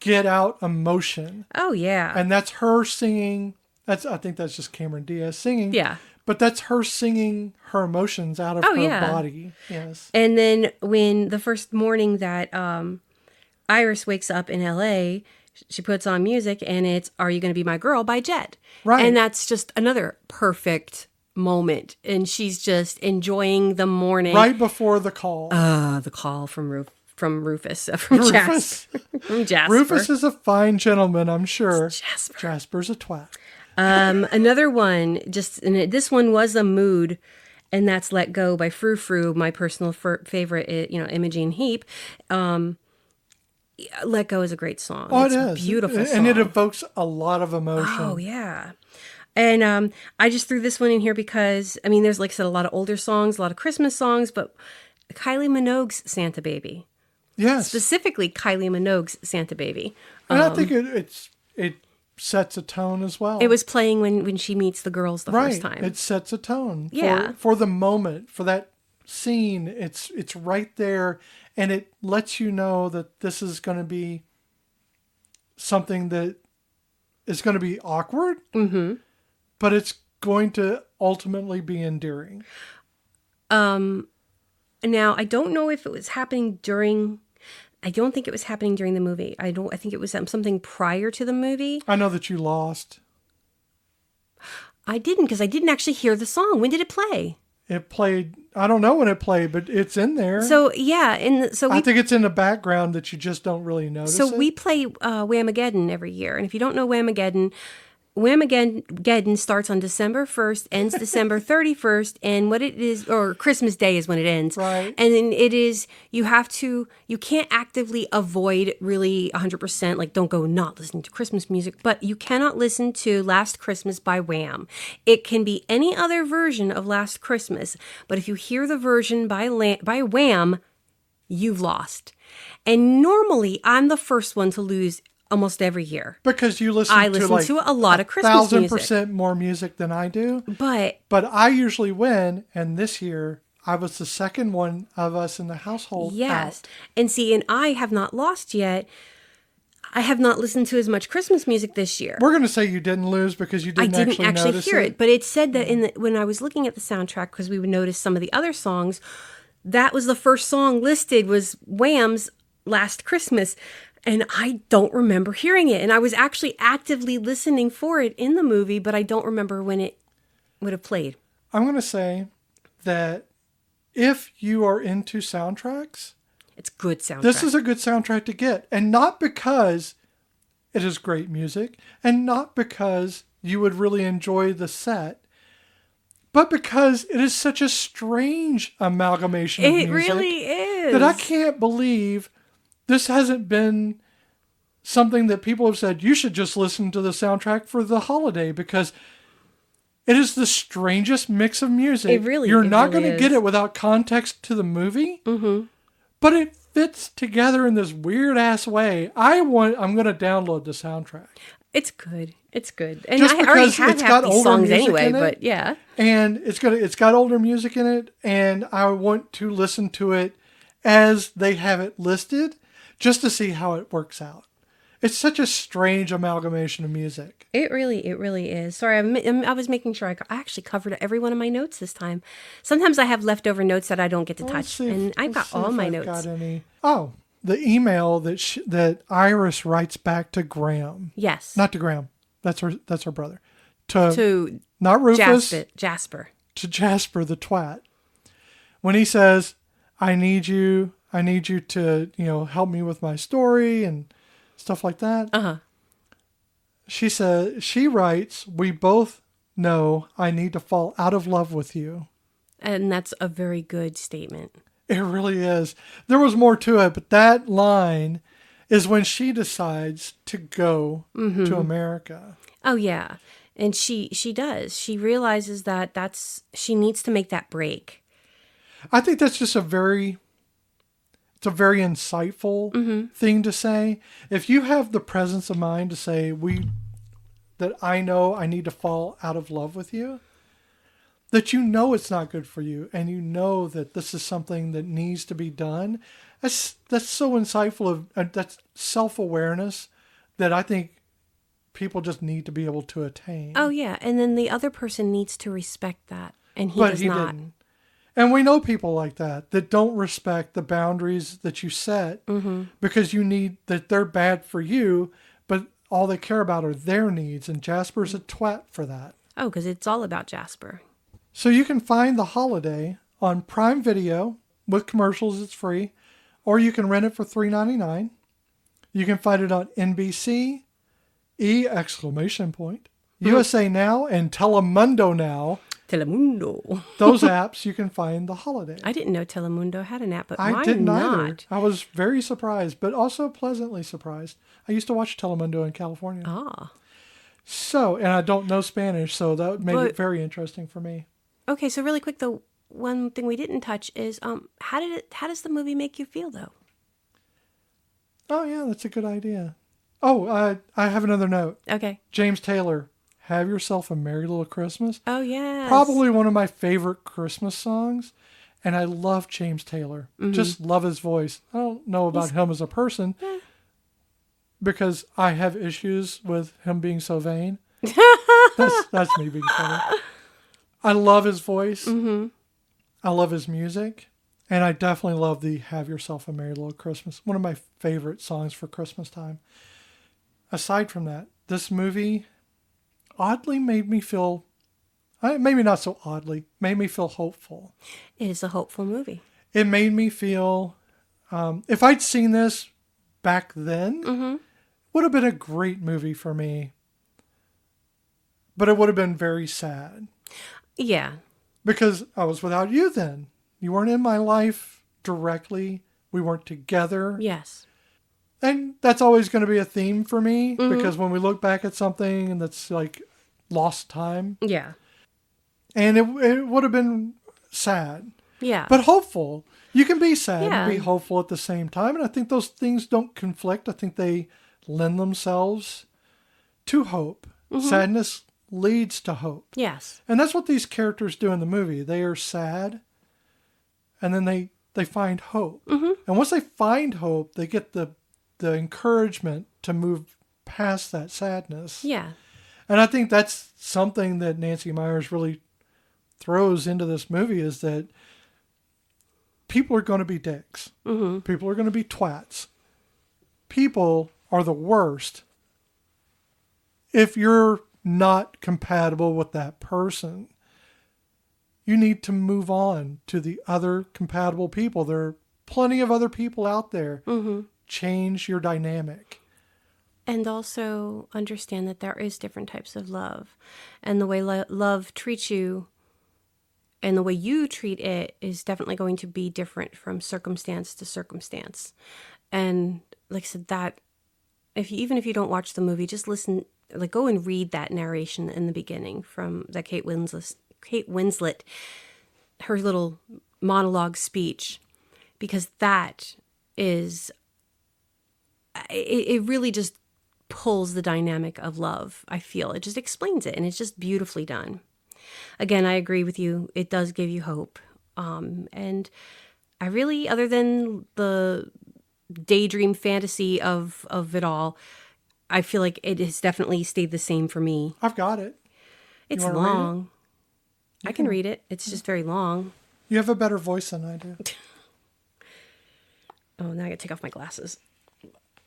get out emotion. Oh yeah. And that's her singing. I think that's just Cameron Diaz singing. Yeah. But that's her singing her emotions out of her body. Yes. And then when the first morning that Iris wakes up in LA, she puts on music and it's Are You Gonna Be My Girl by Jet. Right. And that's just another perfect moment. And she's just enjoying the morning. Right before the call. The call from Rufus. From Jasper. Rufus is a fine gentleman, I'm sure. It's Jasper. Jasper's a twat. Another one, this one was a mood, and that's Let Go by Frou Frou, my personal favorite, Imogen Heap. Let Go is a great song. Oh, it's it is. A beautiful song. And it evokes a lot of emotion. Oh, yeah. And I just threw this one in here because, there's, like I said, a lot of older songs, a lot of Christmas songs, but Kylie Minogue's Santa Baby. Yes. Specifically, Kylie Minogue's Santa Baby. And I think it sets a tone as well. It was playing when she meets the girls the first time. It sets a tone for the moment, for that scene. It's right there, and it lets you know that this is going to be something that is going to be awkward, but it's going to ultimately be endearing. Now, I don't know if it was happening during... I don't think it was happening during the movie. I think it was something prior to the movie. I know that you lost. I didn't, because I didn't actually hear the song. When did it play? It played, I don't know when it played, but it's in there. So, yeah. I think it's in the background that you just don't really notice it. We play Whamageddon every year. And if you don't know Whamageddon starts on December 1st, ends December 31st, and what it is, or Christmas Day is when it ends. Right. And then it is, you can't actively avoid really 100%, like don't go not listening to Christmas music, but you cannot listen to Last Christmas by Wham. It can be any other version of Last Christmas, but if you hear the version by Wham, you've lost. And normally, I'm the first one to lose almost every year. Because you listen to a lot of Christmas music. 1,000% more music than I do. But I usually win, and this year I was the second one of us in the household. Yes. And I have not lost yet. I have not listened to as much Christmas music this year. We're going to say you didn't lose because you didn't actually hear it. But it said that when I was looking at the soundtrack, because we would notice some of the other songs, that was the first song listed was Wham's Last Christmas. And I don't remember hearing it. And I was actually actively listening for it in the movie, but I don't remember when it would have played. I'm going to say that if you are into soundtracks, it's good soundtrack. This is a good soundtrack to get. And not because it is great music, and not because you would really enjoy the set, but because it is such a strange amalgamation of music. It really is. That I can't believe this hasn't been something that people have said, you should just listen to the soundtrack for the holiday, because It is the strangest mix of music. It really You're not going to is. get it without context to the movie. Mm-hmm. But it fits together in this weird ass way. I'm going to download the soundtrack. It's good. It's good. And Just I already because have it's half got these older songs music anyway, in it. but yeah. And it's got older music in it, and I want to listen to it as they have it listed, just to see how it works out. It's such a strange amalgamation of music. It really is. Sorry, I was making sure I actually covered every one of my notes this time. Sometimes I have leftover notes that I don't get to touch, and I've got all my notes. Got any? Oh, the email that Iris writes back to Graham. Yes. Not to Graham. That's her brother. To not Rufus. Jasper. To Jasper the twat. When he says, I need you to, help me with my story and stuff like that. Uh-huh. She writes, we both know I need to fall out of love with you. And that's a very good statement. It really is. There was more to it, but that line is when she decides to go to America. Oh, yeah. And she does. She realizes that she needs to make that break. I think that's just a very insightful thing to say. If you have the presence of mind to say, that I know I need to fall out of love with you, that it's not good for you, and you know that this is something that needs to be done, that's so insightful. That's self-awareness that I think people just need to be able to attain. Oh, yeah. And then the other person needs to respect that, and he does not. Didn't. And we know people like that don't respect the boundaries that you set because that they're bad for you, but all they care about are their needs. And Jasper's a twat for that. Oh, because it's all about Jasper. So you can find The Holiday on Prime Video. With commercials, it's free. Or you can rent it for $3.99. You can find it on NBC, USA Now, and Telemundo Now. Telemundo. Those apps, you can find The Holiday. I didn't know Telemundo had an app, but I mine didn't not. either. I was very surprised, but also pleasantly surprised. I used to watch Telemundo in California. Ah. So, and I don't know Spanish, so that made it very interesting for me. Okay, so really quick, the one thing we didn't touch is how does the movie make you feel, though? Oh, yeah, that's a good idea. Oh, I have another note. Okay. James Taylor, Have Yourself a Merry Little Christmas. Oh, yes. Probably one of my favorite Christmas songs. And I love James Taylor. Just love his voice. I don't know about him as a person because I have issues with him being so vain. That's me being funny. I love his voice. I love his music. And I definitely love the Have Yourself a Merry Little Christmas. One of my favorite songs for Christmas time. Aside from that, this movie oddly made me feel, maybe not so oddly, made me feel hopeful. It is a hopeful movie. It made me feel, if I'd seen this back then, would have been a great movie for me. But it would have been very sad. Yeah. Because I was without you then. You weren't in my life directly. We weren't together. Yes. And that's always going to be a theme for me. Because when we look back at something that's like lost time. Yeah. And it would have been sad. Yeah. But hopeful. You can be sad and be hopeful at the same time. And I think those things don't conflict. I think they lend themselves to hope. Sadness leads to hope. Yes. And that's what these characters do in the movie. They are sad, and then they find hope. And once they find hope, they get the encouragement to move past that sadness. Yeah. And I think that's something that Nancy Meyers really throws into this movie, is that people are going to be dicks. People are going to be twats. People are the worst if you're not compatible with that person. You need to move on to the other compatible people. There are plenty of other people out there. Change your dynamic. And also understand that there is different types of love. And the way love treats you and the way you treat it is definitely going to be different from circumstance to circumstance. And like I said, that even if you don't watch the movie, just listen like go and read that narration in the beginning from that Kate Winslet, her little monologue speech, because that is, it really just pulls the dynamic of love. I feel it just explains it, and it's just beautifully done. Again, I agree with you. It does give you hope. And I really, other than the daydream fantasy of it all, I feel like it has definitely stayed the same for me. I've got it. It's wanna read it? long. I can read it. It's just very long. You have a better voice than I do. Oh, now I gotta take off my glasses.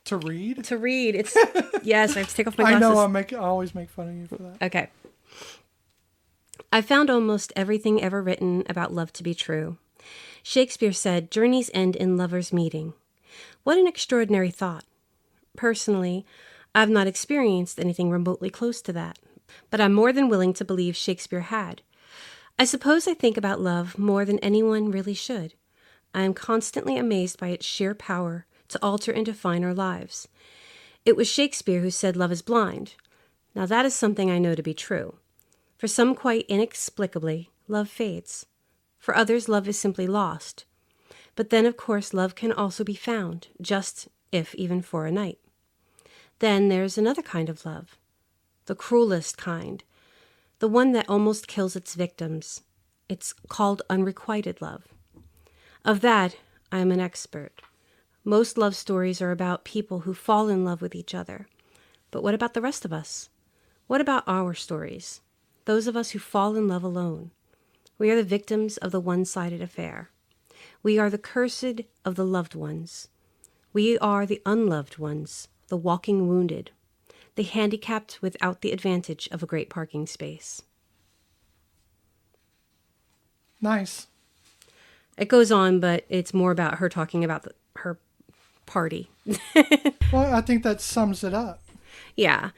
To read? To read. It's yes, I have to take off my I glasses. know I always make fun of you for that. Okay. I found almost everything ever written about love to be true. Shakespeare said, "Journeys end in lovers' meeting." What an extraordinary thought. Personally, I've not experienced anything remotely close to that, but I'm more than willing to believe Shakespeare had. I suppose I think about love more than anyone really should. I am constantly amazed by its sheer power to alter and define our lives. It was Shakespeare who said love is blind. Now that is something I know to be true. For some, quite inexplicably, love fades. For others, love is simply lost. But then, of course, love can also be found, just if even for a night. Then there's another kind of love, the cruelest kind, the one that almost kills its victims. It's called unrequited love. Of that, I am an expert. Most love stories are about people who fall in love with each other. But what about the rest of us? What about our stories? Those of us who fall in love alone. We are the victims of the one-sided affair. We are the cursed of the loved ones. We are the unloved ones, the walking wounded, the handicapped without the advantage of a great parking space. Nice. It goes on, but it's more about her talking about her party. Well, I think that sums it up. Yeah.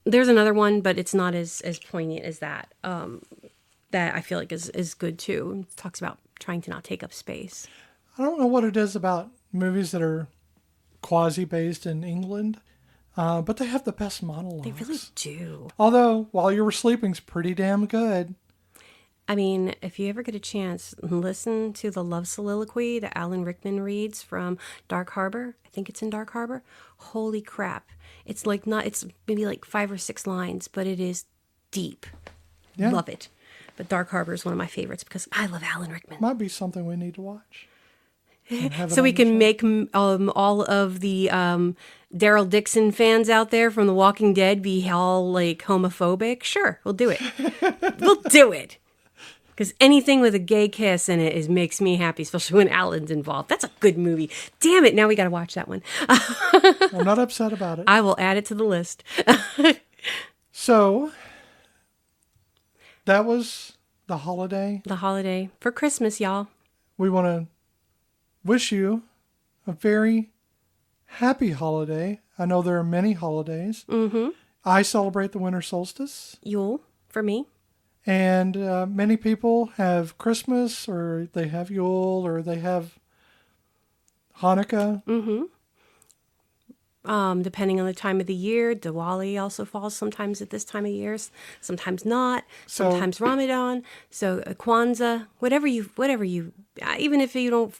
There's another one, but it's not as poignant as that. That I feel like is good too. It talks about trying to not take up space. I don't know what it is about movies that are quasi-based in England, but they have the best monologues. They really do. Although, While You Were Sleeping's pretty damn good. I mean, if you ever get a chance, listen to the love soliloquy that Alan Rickman reads from Dark Harbor. I think it's in Dark Harbor. Holy crap. It's maybe like 5 or 6 lines, but it is deep. Yeah. Love it. But Dark Harbor is one of my favorites because I love Alan Rickman. Might be something we need to watch. So we can make all of the Daryl Dixon fans out there from The Walking Dead be all like homophobic. Sure, we'll do it. We'll do it. Because anything with a gay kiss in it makes me happy, especially when Alan's involved. That's a good movie. Damn it, now we got to watch that one. I'm not upset about it. I will add it to the list. So, that was the holiday. The holiday for Christmas, y'all. We want to wish you a very happy holiday. I know there are many holidays. Mm-hmm. I celebrate the winter solstice. Yule for me. And many people have Christmas, or they have Yule, or they have Hanukkah. Mm-hmm. Depending on the time of the year, Diwali also falls sometimes at this time of year, sometimes not. Sometimes Ramadan. So Kwanzaa, whatever you, even if you don't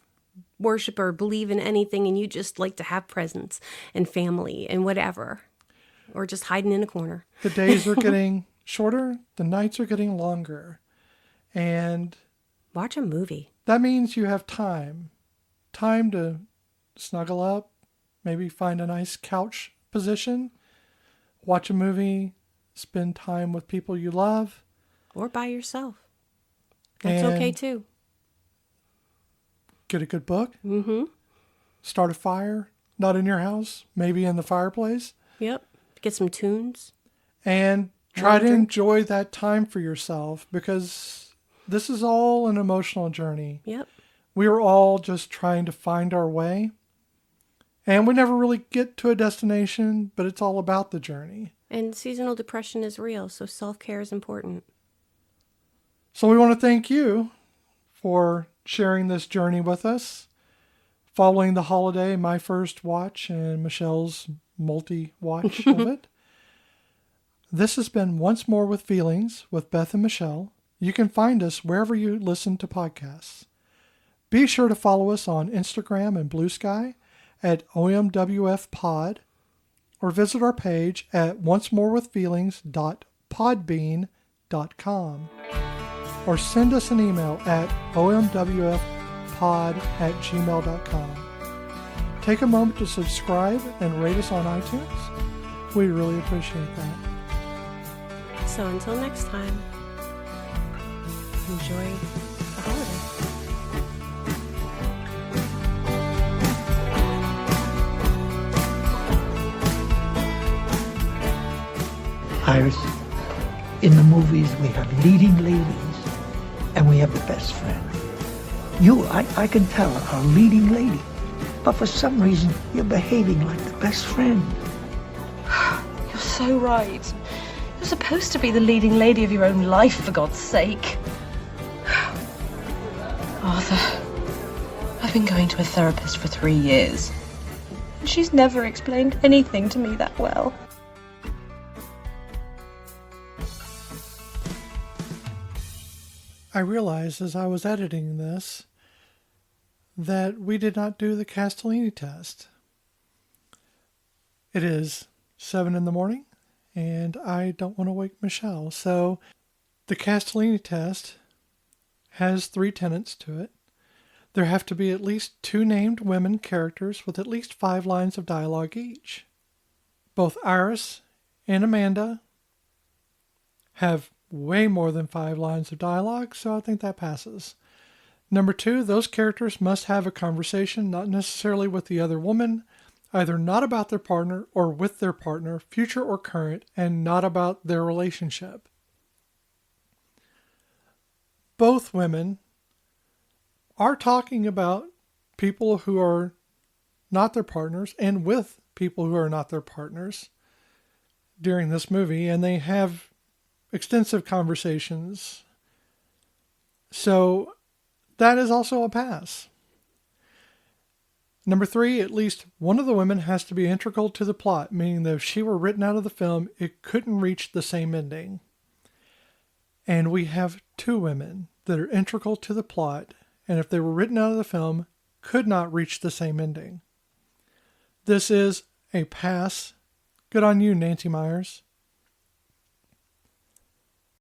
worship or believe in anything, and you just like to have presents and family and whatever, or just hiding in a corner. The days are getting shorter, the nights are getting longer, and watch a movie. That means you have time to snuggle up, maybe find a nice couch position, watch a movie, spend time with people you love, or by yourself. That's okay too. Get a good book. Mm-hmm. Start a fire, not in your house, maybe in the fireplace. Yep. Get some tunes. And try to enjoy that time for yourself, because this is all an emotional journey. Yep. We are all just trying to find our way. And we never really get to a destination, but it's all about the journey. And seasonal depression is real, so self-care is important. So we want to thank you for sharing this journey with us. Following the holiday, my first watch and Michelle's multi-watch of it. This has been Once More with Feelings with Beth and Michelle. You can find us wherever you listen to podcasts. Be sure to follow us on Instagram and Blue Sky at OMWFpod, or visit our page at oncemorewithfeelings.podbean.com, or send us an email at omwfpod@gmail.com. Take a moment to subscribe and rate us on iTunes. We really appreciate that. So until next time, enjoy the holiday. Iris, in the movies we have leading ladies and we have the best friend. You, I can tell, are a leading lady, but for some reason you're behaving like the best friend. You're so right. You're supposed to be the leading lady of your own life, for God's sake. Arthur, I've been going to a therapist for 3 years, and she's never explained anything to me that well. I realized as I was editing this that we did not do the Castellani test. It is 7 in the morning, and I don't want to wake Michelle. So the Castellani test has 3 tenets to it. There have to be at least 2 named women characters with at least 5 lines of dialogue each. Both Iris and Amanda have way more than 5 lines of dialogue, so I think that passes. Number 2, those characters must have a conversation, not necessarily with the other woman, either not about their partner or with their partner, future or current, and not about their relationship. Both women are talking about people who are not their partners and with people who are not their partners during this movie, and they have extensive conversations. So that is also a pass. Number 3, at least one of the women has to be integral to the plot, meaning that if she were written out of the film, it couldn't reach the same ending. And we have 2 women that are integral to the plot, and if they were written out of the film, could not reach the same ending. This is a pass. Good on you, Nancy Myers.